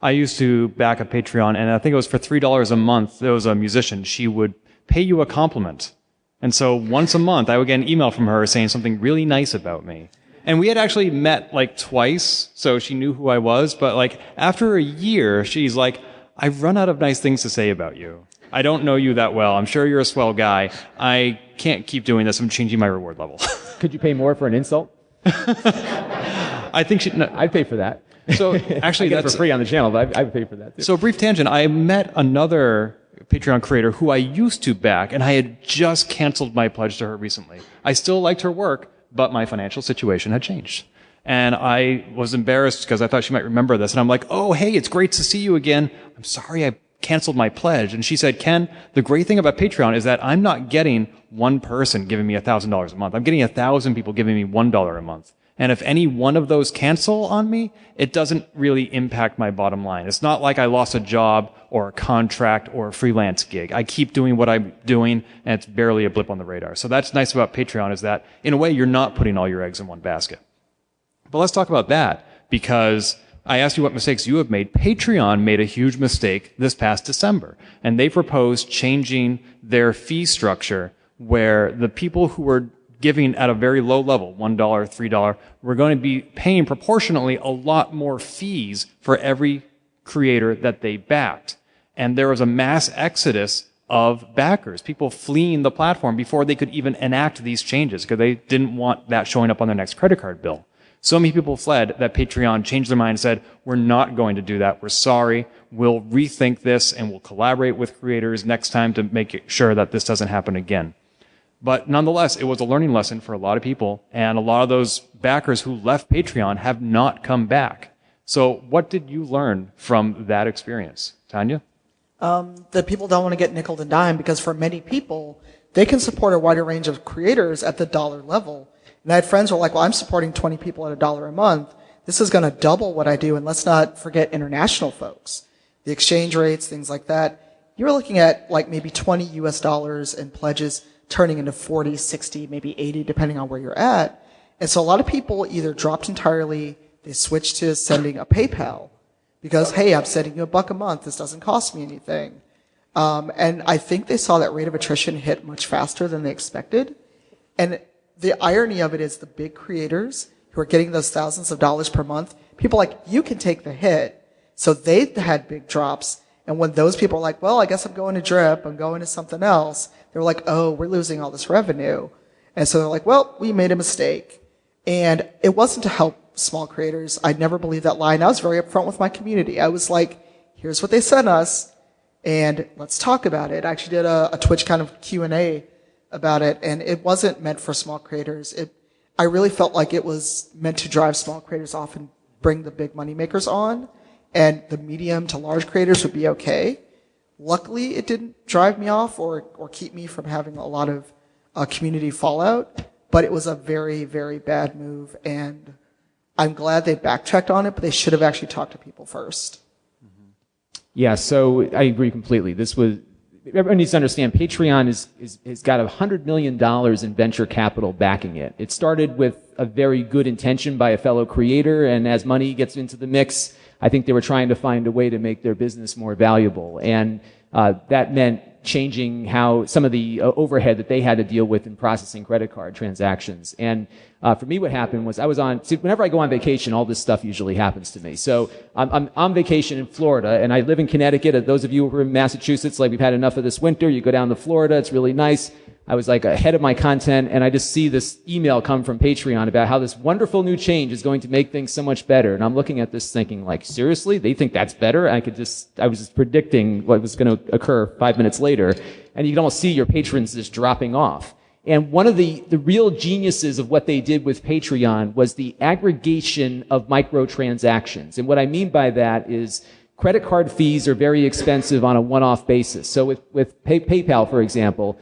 I used to back a Patreon, and I think it was for $3 a month. There was a musician. She would pay you a compliment. And so once a month, I would get an email from her saying something really nice about me. And we had actually met like twice, so she knew who I was. But like after a year, she's like, I've run out of nice things to say about you. I don't know you that well. I'm sure you're a swell guy. I can't keep doing this. I'm changing my reward level. Could you pay more for an insult? I think I'd pay for that. So actually, I get it for free on the channel, but I would pay for that too. So brief tangent. I met another Patreon creator who I used to back, and I had just canceled my pledge to her recently. I still liked her work, but my financial situation had changed. And I was embarrassed because I thought she might remember this. And I'm like, oh, hey, it's great to see you again. I'm sorry I canceled my pledge. And she said, Ken, the great thing about Patreon is that I'm not getting one person giving me $1,000 a month. I'm getting 1,000 people giving me $1 a month. And if any one of those cancel on me, it doesn't really impact my bottom line. It's not like I lost a job or a contract or a freelance gig. I keep doing what I'm doing, and it's barely a blip on the radar. So that's nice about Patreon, is that, in a way, you're not putting all your eggs in one basket. But let's talk about that, because I asked you what mistakes you have made. Patreon made a huge mistake this past December, and they proposed changing their fee structure where the people who were giving at a very low level, $1, $3, we're going to be paying proportionally a lot more fees for every creator that they backed. And there was a mass exodus of backers, people fleeing the platform before they could even enact these changes because they didn't want that showing up on their next credit card bill. So many people fled that Patreon changed their mind and said, we're not going to do that. We're sorry. We'll rethink this and we'll collaborate with creators next time to make sure that this doesn't happen again. But nonetheless, it was a learning lesson for a lot of people, and a lot of those backers who left Patreon have not come back. So what did you learn from that experience? Tanya? That people don't want to get nickel and dime, because for many people, they can support a wider range of creators at the dollar level. And I had friends who were like, well, I'm supporting 20 people at $1 a month. This is going to double what I do, and let's not forget international folks. The exchange rates, things like that. You're looking at like maybe $20 US in pledges turning into 40, 60, maybe 80, depending on where you're at. And so a lot of people either dropped entirely, they switched to sending a PayPal because, hey, I'm sending you $1 a month. This doesn't cost me anything. And I think they saw that rate of attrition hit much faster than they expected. And the irony of it is the big creators who are getting those thousands of dollars per month, people like, you can take the hit. So they had big drops. And when those people are like, well, I guess I'm going to Drip, I'm going to something else, they were like, oh, we're losing all this revenue. And so they're like, well, we made a mistake. And it wasn't to help small creators. I never believed that line. I was very upfront with my community. I was like, here's what they sent us, and let's talk about it. I actually did a Twitch kind of Q&A about it, and it wasn't meant for small creators. I really felt like it was meant to drive small creators off and bring the big money makers on. and the medium to large creators would be okay. Luckily, it didn't drive me off or keep me from having a lot of community fallout, but it was a very, very bad move, and I'm glad they backtracked on it, but they should have actually talked to people first. Yeah, so I agree completely. Everyone needs to understand Patreon has got $100 million in venture capital backing it. It started with a very good intention by a fellow creator, and as money gets into the mix, I think they were trying to find a way to make their business more valuable. And that meant changing how some of the overhead that they had to deal with in processing credit card transactions. And for me, what happened was whenever I go on vacation, all this stuff usually happens to me. So I'm on vacation in Florida, and I live in Connecticut. Those of you who are in Massachusetts, like we've had enough of this winter, you go down to Florida, it's really nice. I was like ahead of my content, and I just see this email come from Patreon about how this wonderful new change is going to make things so much better. And I'm looking at this thinking, like, seriously? They think that's better? I was just predicting what was going to occur 5 minutes later, and you can almost see your patrons just dropping off. And one of the real geniuses of what they did with Patreon was the aggregation of microtransactions. And what I mean by that is credit card fees are very expensive on a one-off basis. So with PayPal, for example,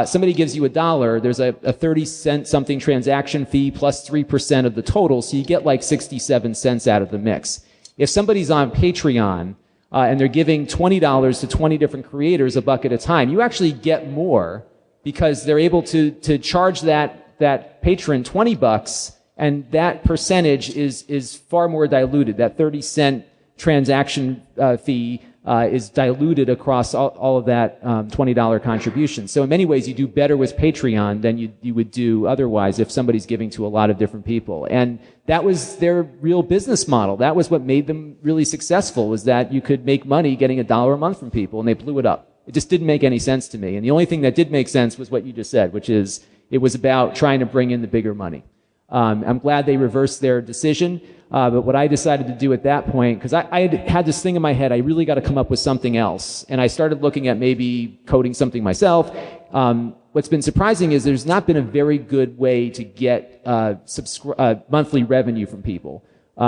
somebody gives you $1, there's a 30-cent something transaction fee plus 3% of the total, so you get like 67 cents out of the mix. If somebody's on Patreon and they're giving $20 to 20 different creators a buck at a time, you actually get more because they're able to charge that patron $20, and that percentage is far more diluted. That 30-cent transaction fee is diluted across all of that $20 contribution. So in many ways, you do better with Patreon than you would do otherwise if somebody's giving to a lot of different people. And that was their real business model. That was what made them really successful, was that you could make money getting $1 a month from people, and they blew it up. It just didn't make any sense to me. And the only thing that did make sense was what you just said, which is it was about trying to bring in the bigger money. I'm glad they reversed their decision. But what I decided to do at that point, because I had this thing in my head, I really got to come up with something else. And I started looking at maybe coding something myself. What's been surprising is there's not been a very good way to get monthly revenue from people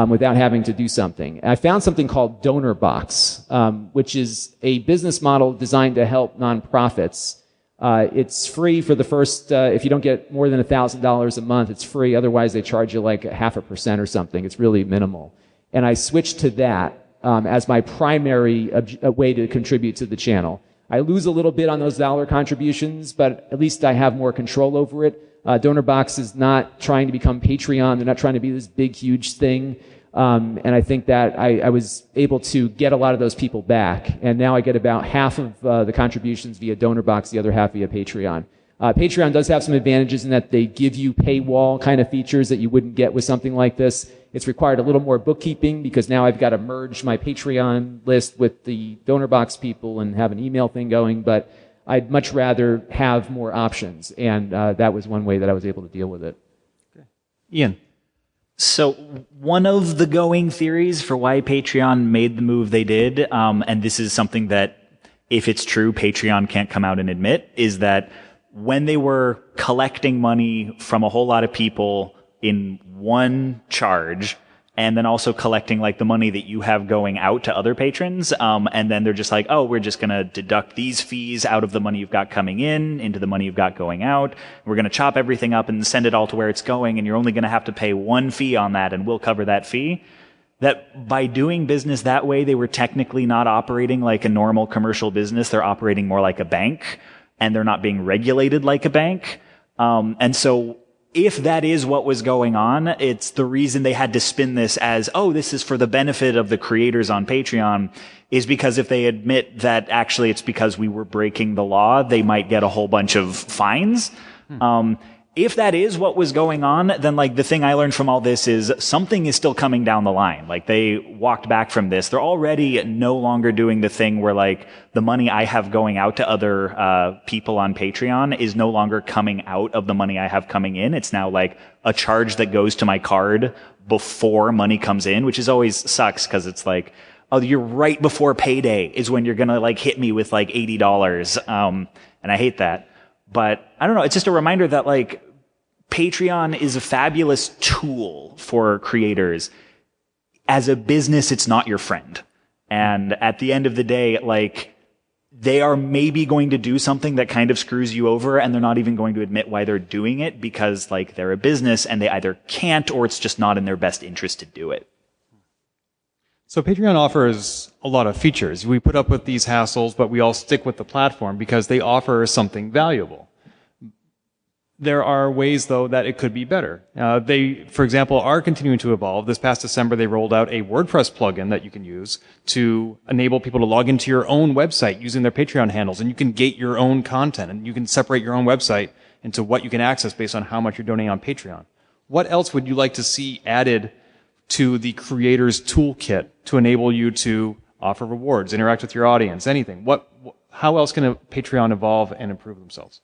without having to do something. And I found something called DonorBox, which is a business model designed to help nonprofits. It's free for the first, if you don't get more than $1,000 a month, it's free. Otherwise, they charge you like 0.5% or something. It's really minimal. And I switched to that as my primary way to contribute to the channel. I lose a little bit on those dollar contributions, but at least I have more control over it. DonorBox is not trying to become Patreon. They're not trying to be this big, huge thing. And I think that I was able to get a lot of those people back. And now I get about half of the contributions via DonorBox, the other half via Patreon. Patreon does have some advantages in that they give you paywall kind of features that you wouldn't get with something like this. It's required a little more bookkeeping because now I've got to merge my Patreon list with the DonorBox people and have an email thing going. But I'd much rather have more options. And that was one way that I was able to deal with it. Okay. Ian. So one of the going theories for why Patreon made the move they did, and this is something that, if it's true, Patreon can't come out and admit, is that when they were collecting money from a whole lot of people in one charge, and then also collecting like the money that you have going out to other patrons, and then they're just like, oh, we're just going to deduct these fees out of the money you've got coming in into the money you've got going out. We're going to chop everything up and send it all to where it's going, and you're only going to have to pay one fee on that, and we'll cover that fee. That by doing business that way, they were technically not operating like a normal commercial business. They're operating more like a bank, and they're not being regulated like a bank. And so if that is what was going on, it's the reason they had to spin this as, oh, this is for the benefit of the creators on Patreon, is because if they admit that actually it's because we were breaking the law, they might get a whole bunch of fines. If that is what was going on, then like the thing I learned from all this is something is still coming down the line. Like they walked back from this. They're already no longer doing the thing where like the money I have going out to other people on Patreon is no longer coming out of the money I have coming in. It's now like a charge that goes to my card before money comes in, which is always sucks because it's like, oh, you're right before payday is when you're gonna like hit me with like $80. And I hate that. But I don't know, it's just a reminder that like Patreon is a fabulous tool for creators. As a business, it's not your friend. And at the end of the day, like, they are maybe going to do something that kind of screws you over, and they're not even going to admit why they're doing it because, like, they're a business and they either can't or it's just not in their best interest to do it. So Patreon offers a lot of features. We put up with these hassles, but we all stick with the platform because they offer something valuable. There are ways, though, that it could be better. They, for example, are continuing to evolve. This past December, they rolled out a WordPress plugin that you can use to enable people to log into your own website using their Patreon handles, and you can gate your own content, and you can separate your own website into what you can access based on how much you're donating on Patreon. What else would you like to see added to the creator's toolkit to enable you to offer rewards, interact with your audience, anything? How else can a Patreon evolve and improve themselves?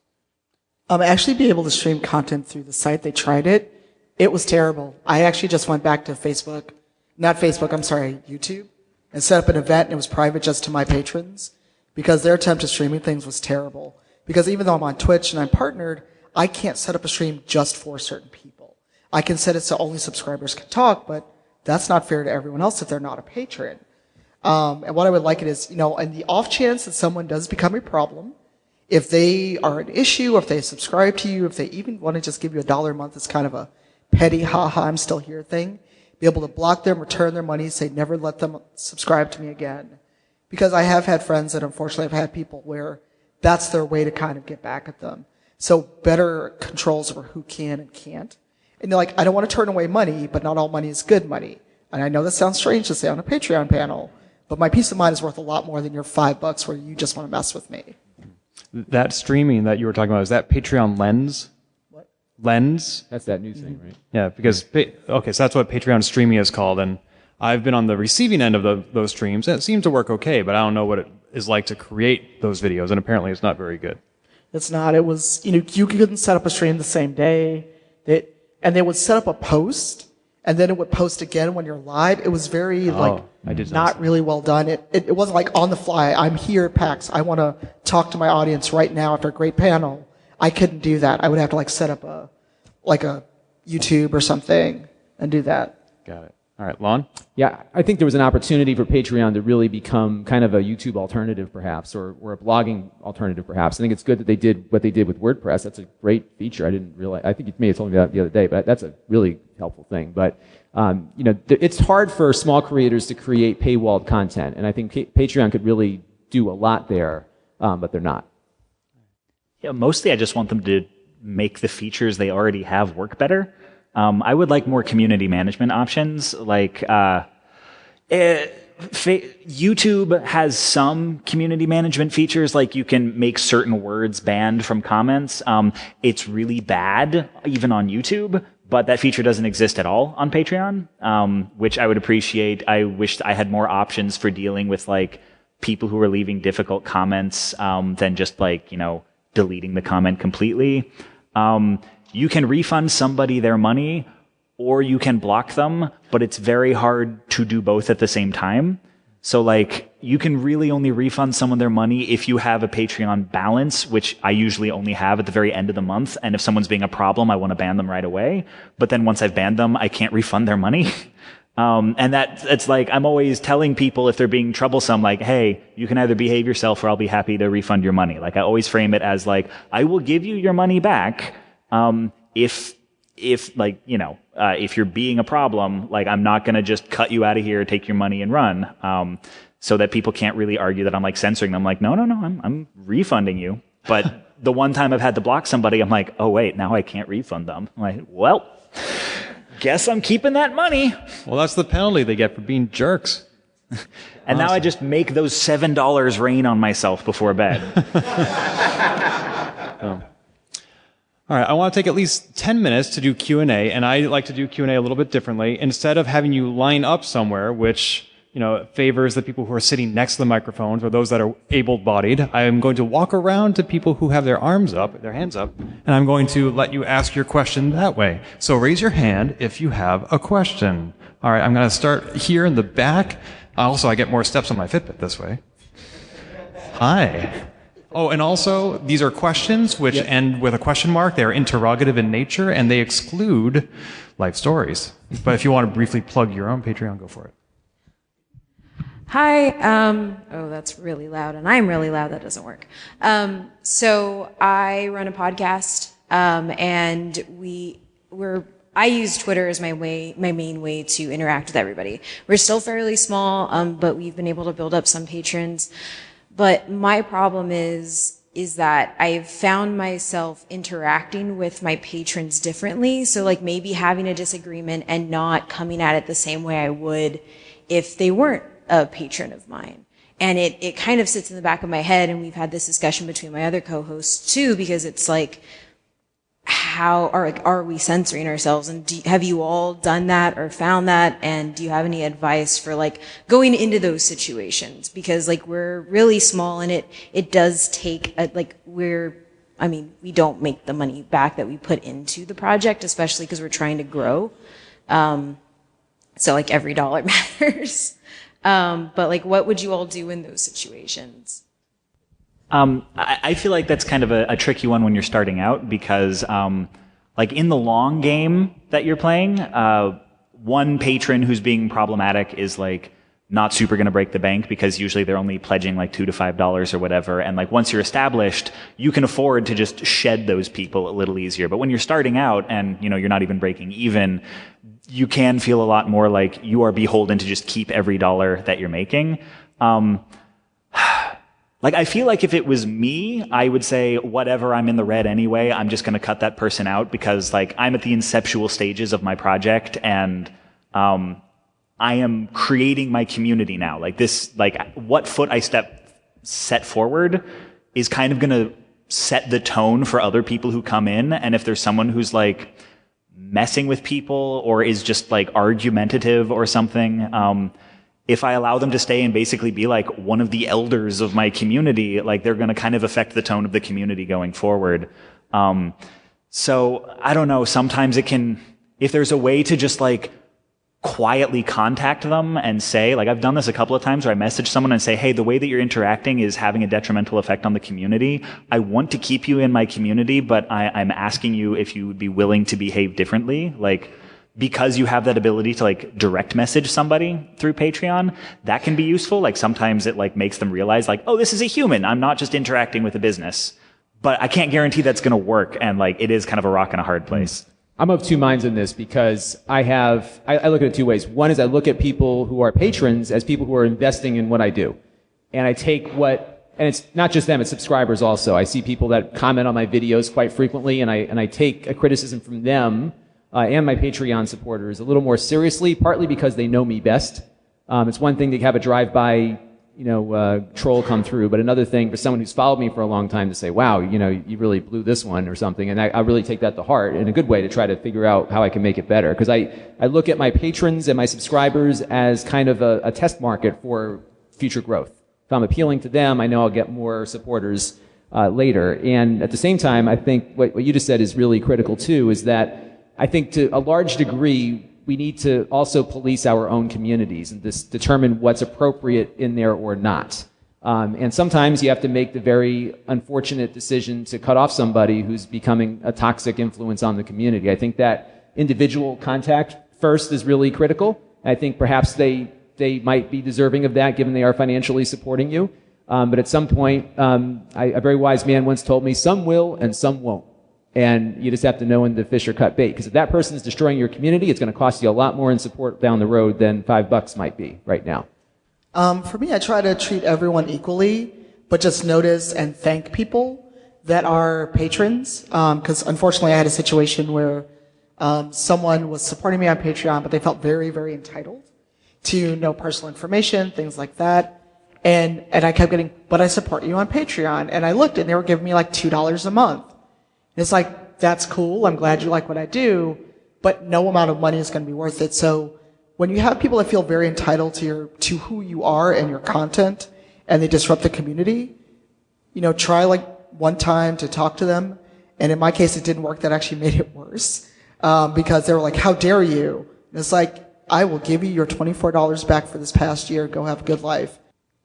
Actually be able to stream content through the site. They tried it. It was terrible. I actually just went back to YouTube, and set up an event, and it was private just to my patrons because their attempt at streaming things was terrible. Because even though I'm on Twitch and I'm partnered, I can't set up a stream just for certain people. I can set it so only subscribers can talk, but that's not fair to everyone else if they're not a patron. And what I would like it is, in the off chance that someone does become a problem, if they are an issue, or if they subscribe to you, if they even want to just give you $1 a month, it's kind of a petty, haha, I'm still here thing, be able to block them, return their money, say never let them subscribe to me again. Because I have had friends that unfortunately have had people where that's their way to kind of get back at them. So better controls over who can and can't. And they're like, I don't want to turn away money, but not all money is good money. And I know that sounds strange to say on a Patreon panel, but my peace of mind is worth a lot more than your $5 where you just want to mess with me. That streaming that you were talking about, is that Patreon Lens? What? Lens? That's that new thing, right? Yeah, because, so that's what Patreon streaming is called, and I've been on the receiving end of those streams, and it seems to work okay, but I don't know what it is like to create those videos, and apparently it's not very good. It's not. It was, you couldn't set up a stream the same day, and they would set up a post, and then it would post again when you're live. It was very, not really well done. It wasn't like on the fly, I'm here at PAX, I want to talk to my audience right now after a great panel. I couldn't do that. I would have to set up a YouTube or something and do that. Got it. All right, Lon? Yeah, I think there was an opportunity for Patreon to really become kind of a YouTube alternative, perhaps, or a blogging alternative, perhaps. I think it's good that they did what they did with WordPress. That's a great feature. I didn't realize. I think you may have told me that the other day, but that's a really helpful thing. But it's hard for small creators to create paywalled content, and I think Patreon could really do a lot there, but they're not. Yeah, mostly I just want them to make the features they already have work better. I would like more community management options. YouTube has some community management features, like you can make certain words banned from comments. It's really bad, even on YouTube, but that feature doesn't exist at all on Patreon, which I would appreciate. I wish I had more options for dealing with people who are leaving difficult comments than just deleting the comment completely. You can refund somebody their money, or you can block them, but it's very hard to do both at the same time. So you can really only refund someone their money if you have a Patreon balance, which I usually only have at the very end of the month. And if someone's being a problem, I want to ban them right away. But then once I've banned them, I can't refund their money. And it's I'm always telling people if they're being troublesome, hey, you can either behave yourself or I'll be happy to refund your money. I always frame it as I will give you your money back. If you're being a problem, I'm not going to just cut you out of here, take your money and run. So that people can't really argue that I'm censoring them. No, I'm refunding you. But the one time I've had to block somebody, I'm oh wait, now I can't refund them. Well, guess I'm keeping that money. Well, that's the penalty they get for being jerks. And now I just make those $7 rain on myself before bed. All right, I want to take at least 10 minutes to do Q&A, and I like to do Q&A a little bit differently. Instead of having you line up somewhere, which favors the people who are sitting next to the microphones or those that are able-bodied, I am going to walk around to people who have their hands up, and I'm going to let you ask your question that way. So raise your hand if you have a question. All right, I'm going to start here in the back. Also, I get more steps on my Fitbit this way. Hi. Oh, and also, these are questions which end with a question mark. They are interrogative in nature, and they exclude life stories. But if you want to briefly plug your own Patreon, go for it. Hi. Oh, that's really loud, and I'm really loud. That doesn't work. So I run a podcast, and I use Twitter as my main way to interact with everybody. We're still fairly small, but we've been able to build up some patrons. But my problem is that I've found myself interacting with my patrons differently. So like maybe having a disagreement and not coming at it the same way I would if they weren't a patron of mine. And it kind of sits in the back of my head, and we've had this discussion between my other co-hosts too, because it's like, how are we censoring ourselves? And have you all done that or found that? And do you have any advice for like going into those situations? Because like we're really small, and it does take we don't make the money back that we put into the project, especially because we're trying to grow. So like every dollar matters. But like, what would you all do in those situations? I feel like that's kind of a tricky one when you're starting out because, like in the long game that you're playing, one patron who's being problematic is like not super going to break the bank because usually they're only pledging like $2 to $5 or whatever. And like once you're established, you can afford to just shed those people a little easier. But when you're starting out and, you know, you're not even breaking even, you can feel a lot more like you are beholden to just keep every dollar that you're making. Like, I feel like if it was me, I would say, whatever, I'm in the red anyway, I'm just gonna cut that person out because, like, I'm at the inceptual stages of my project and, I am creating my community now. Like this, like, what foot I set forward is kind of gonna set the tone for other people who come in. And if there's someone who's, like, messing with people or is just, like, argumentative or something, if I allow them to stay and basically be like one of the elders of my community, like they're going to kind of affect the tone of the community going forward. So I don't know. Sometimes it can, if there's a way to just like quietly contact them and say, like I've done this a couple of times where I message someone and say, hey, the way that you're interacting is having a detrimental effect on the community. I want to keep you in my community, but I'm asking you if you would be willing to behave differently. Like, because you have that ability to like direct message somebody through Patreon, that can be useful. Like sometimes it like makes them realize like, oh, this is a human. I'm not just interacting with a business. But I can't guarantee that's going to work. And like, it is kind of a rock and a hard place. I'm of two minds in this because I look at it two ways. One is I look at people who are patrons as people who are investing in what I do. And I take and it's not just them, it's subscribers also. I see people that comment on my videos quite frequently and I take a criticism from them and my Patreon supporters a little more seriously, partly because they know me best. It's one thing to have a drive-by, troll come through, but another thing for someone who's followed me for a long time to say, wow, you really blew this one or something. And I really take that to heart in a good way to try to figure out how I can make it better. Because I look at my patrons and my subscribers as kind of a test market for future growth. If I'm appealing to them, I know I'll get more supporters later. And at the same time, I think what you just said is really critical too, is that I think to a large degree, we need to also police our own communities and determine what's appropriate in there or not. And sometimes you have to make the very unfortunate decision to cut off somebody who's becoming a toxic influence on the community. I think that individual contact first is really critical. I think perhaps they might be deserving of that given they are financially supporting you. But at some point, a very wise man once told me, some will and some won't. And you just have to know when to fish or cut bait. Because if that person is destroying your community, it's going to cost you a lot more in support down the road than $5 might be right now. For me, I try to treat everyone equally, but just notice and thank people that are patrons. Because unfortunately, I had a situation where someone was supporting me on Patreon, but they felt very, very entitled to know personal information, things like that. And I kept getting, but I support you on Patreon. And I looked and they were giving me like $2 a month. It's like, that's cool. I'm glad you like what I do, but no amount of money is going to be worth it. So when you have people that feel very entitled to who you are and your content and they disrupt the community, try like one time to talk to them. And in my case, it didn't work. That actually made it worse, because they were like, how dare you? And it's like, I will give you your $24 back for this past year. Go have a good life.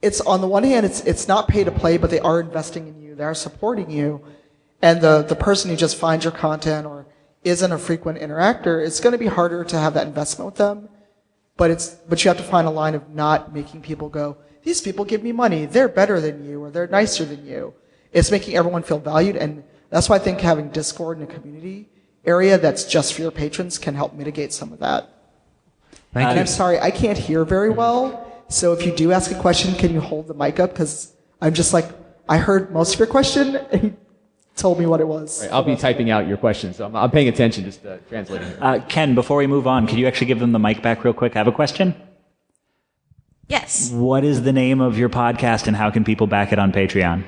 It's on the one hand, it's not pay to play, but they are investing in you. They are supporting you. And the person who just finds your content or isn't a frequent interactor, it's going to be harder to have that investment with them. but you have to find a line of not making people go, these people give me money, they're better than you, or they're nicer than you. It's making everyone feel valued, and that's why I think having Discord and a community area that's just for your patrons can help mitigate some of that. Thank you. I'm sorry, I can't hear very well, so if you do ask a question, can you hold the mic up? Because I'm just like, I heard most of your question, and you told me what it was. Right, I'll be typing out your questions, so I'm paying attention, just translating. Ken, before we move on, could you actually give them the mic back real quick? I have a question. Yes. What is the name of your podcast and how can people back it on Patreon?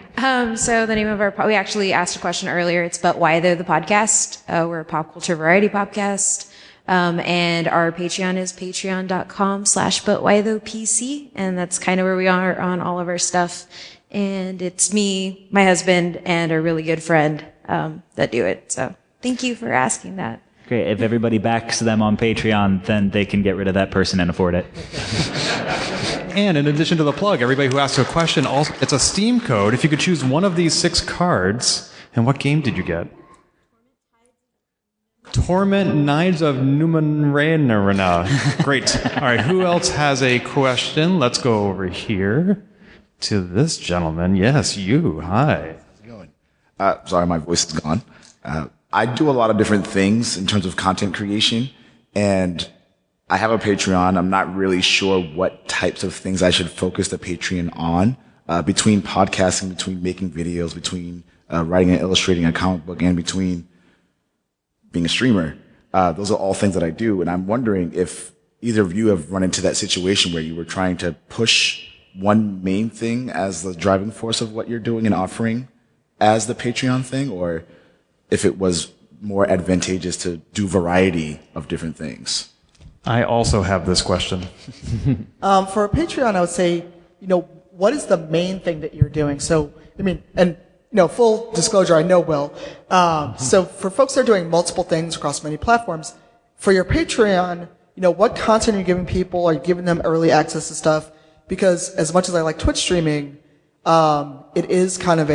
So the name of we actually asked a question earlier. It's But Why Though the Podcast. We're a pop culture variety podcast. And our Patreon is patreon.com/butwhythoughpc. And that's kind of where we are on all of our stuff. And it's me, my husband, and a really good friend, that do it. So thank you for asking that. Great. If everybody backs them on Patreon, then they can get rid of that person and afford it. And in addition to the plug, everybody who asks a question, also, it's a Steam code. If you could choose one of these 6 cards, and what game did you get? Torment Knights of Numenrana. Great. All right, who else has a question? Let's go over here to this gentleman. Yes, you. Hi. How's it going? Sorry, my voice is gone. I do a lot of different things in terms of content creation, and I have a Patreon. I'm not really sure what types of things I should focus the Patreon on, between podcasting, between making videos, between writing and illustrating a comic book, and between being a streamer. Those are all things that I do, and I'm wondering if either of you have run into that situation where you were trying to push one main thing as the driving force of what you're doing and offering as the Patreon thing, or if it was more advantageous to do variety of different things. I also have this question. For a Patreon, I would say, what is the main thing that you're doing? So, full disclosure, I know Will. So for folks that are doing multiple things across many platforms, for your Patreon, what content are you giving people? Are you giving them early access to stuff? Because as much as I like Twitch streaming, it is kind of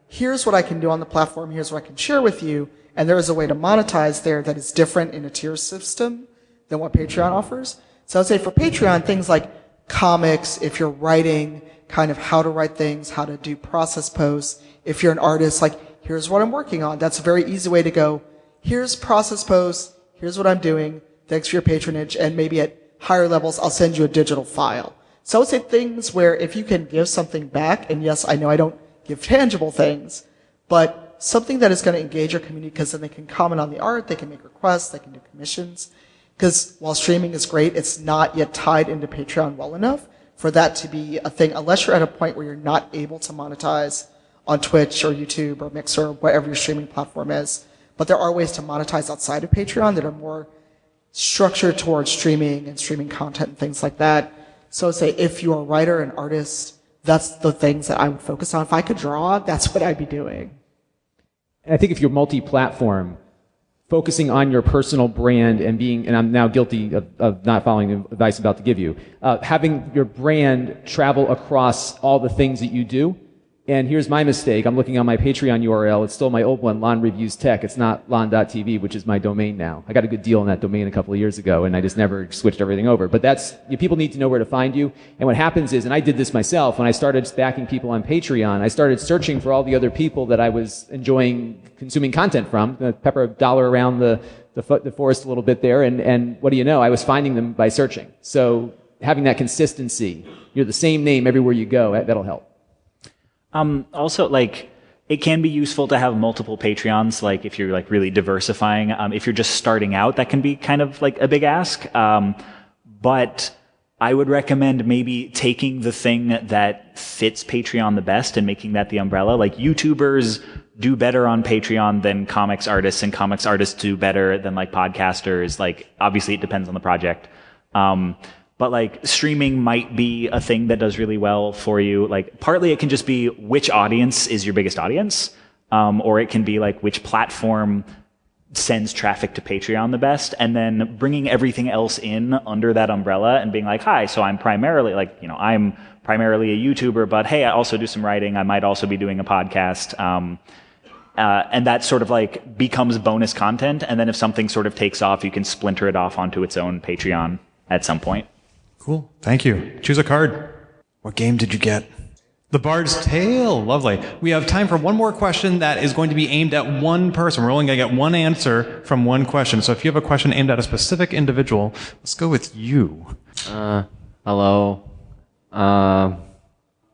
here's what I can do on the platform, here's what I can share with you, and there is a way to monetize there that is different in a tier system than what Patreon offers. So I would say for Patreon, things like comics, if you're writing, kind of how to write things, how to do process posts. If you're an artist, like, here's what I'm working on. That's a very easy way to go, here's process posts, here's what I'm doing, thanks for your patronage, and maybe at higher levels, I'll send you a digital file. So I would say things where if you can give something back, and yes, I know I don't give tangible things, but something that is going to engage your community, because then they can comment on the art, they can make requests, they can do commissions. Because while streaming is great, it's not yet tied into Patreon well enough for that to be a thing, unless you're at a point where you're not able to monetize on Twitch or YouTube or Mixer or whatever your streaming platform is. But there are ways to monetize outside of Patreon that are more structured towards streaming and streaming content and things like that. So I'd say if you're a writer and artist, that's the things that I would focus on. If I could draw, that's what I'd be doing. And I think if you're multi-platform, focusing on your personal brand and I'm now guilty of not following the advice I'm about to give you, having your brand travel across all the things that you do. And here's my mistake. I'm looking on my Patreon URL. It's still my old one, Lon Reviews Tech. It's not lon.tv, which is my domain now. I got a good deal on that domain a couple of years ago, and I just never switched everything over. But people need to know where to find you. And what happens is, and I did this myself, when I started backing people on Patreon, I started searching for all the other people that I was enjoying consuming content from, pepper a dollar around the forest a little bit there, and what do you know? I was finding them by searching. So having that consistency, you're the same name everywhere you go, that'll help. Also, it can be useful to have multiple Patreons, if you're really diversifying. If you're just starting out, that can be kind of a big ask. But I would recommend maybe taking the thing that fits Patreon the best and making that the umbrella. YouTubers do better on Patreon than comics artists, and comics artists do better than podcasters. Obviously it depends on the project. But streaming might be a thing that does really well for you. Partly it can just be which audience is your biggest audience, or it can be which platform sends traffic to Patreon the best, and then bringing everything else in under that umbrella and being hi, so I'm primarily I'm primarily a YouTuber, but hey, I also do some writing. I might also be doing a podcast. And that sort of becomes bonus content. And then if something sort of takes off, you can splinter it off onto its own Patreon at some point. Cool. Thank you. Choose a card. What game did you get? The Bard's Tale. Lovely. We have time for one more question that is going to be aimed at one person. We're only going to get one answer from one question. So if you have a question aimed at a specific individual, let's go with you. Hello.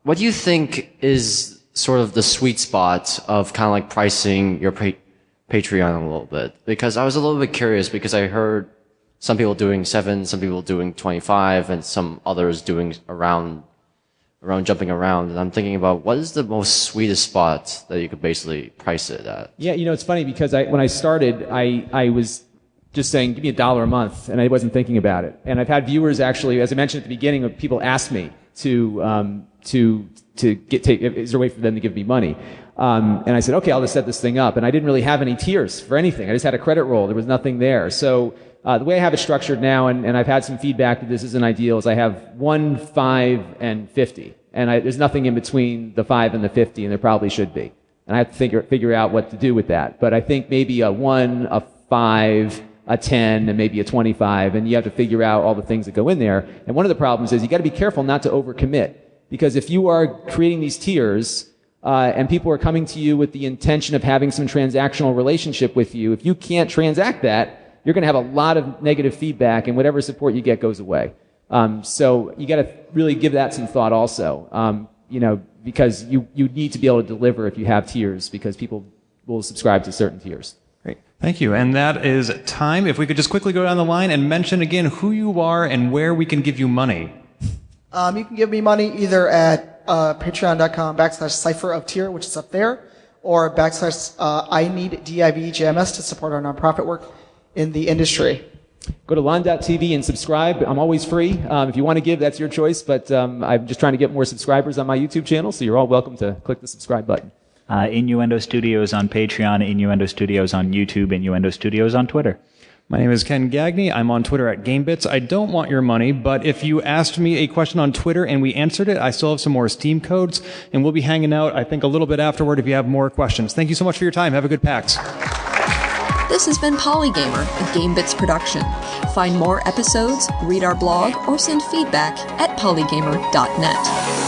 What do you think is sort of the sweet spot of kind of like pricing your Patreon a little bit? Because I was a little bit curious because I heard some people doing 7, some people doing 25, and some others doing around jumping around, and I'm thinking about what is the most sweetest spot that you could basically price it at. Yeah, it's funny because when I started, I was just saying, give me $1 a month, and I wasn't thinking about it. And I've had viewers actually, as I mentioned at the beginning, people ask me to is there a way for them to give me money? And I said, okay, I'll just set this thing up. And I didn't really have any tiers for anything. I just had a credit roll. There was nothing there. So the way I have it structured now, and I've had some feedback that this isn't ideal, is I have 1, 5, and 50. And there's nothing in between the 5 and the 50, and there probably should be. And I have to figure out what to do with that. But I think maybe a 1, a 5, a 10, and maybe a 25, and you have to figure out all the things that go in there. And one of the problems is you got to be careful not to overcommit. Because if you are creating these tiers, and people are coming to you with the intention of having some transactional relationship with you, if you can't transact that, you're going to have a lot of negative feedback, and whatever support you get goes away. So you got to really give that some thought also, because you need to be able to deliver if you have tiers, because people will subscribe to certain tiers. Great. Thank you. And that is time. If we could just quickly go down the line and mention again who you are and where we can give you money. You can give me money either at patreon.com/cypheroftier, which is up there, or I need DIVGMS to support our nonprofit work in the industry. Go to lon.tv and subscribe. I'm always free. If you want to give, that's your choice, but I'm just trying to get more subscribers on my YouTube channel, so you're all welcome to click the subscribe button. Innuendo Studios on Patreon, Innuendo Studios on YouTube, Innuendo Studios on Twitter. My name is Ken Gagne. I'm on Twitter at Gamebits. I don't want your money, but if you asked me a question on Twitter and we answered it, I still have some more Steam codes, and we'll be hanging out, I think, a little bit afterward if you have more questions. Thank you so much for your time. Have a good PAX. This has been Polygamer, a Gamebits production. Find more episodes, read our blog, or send feedback at polygamer.net.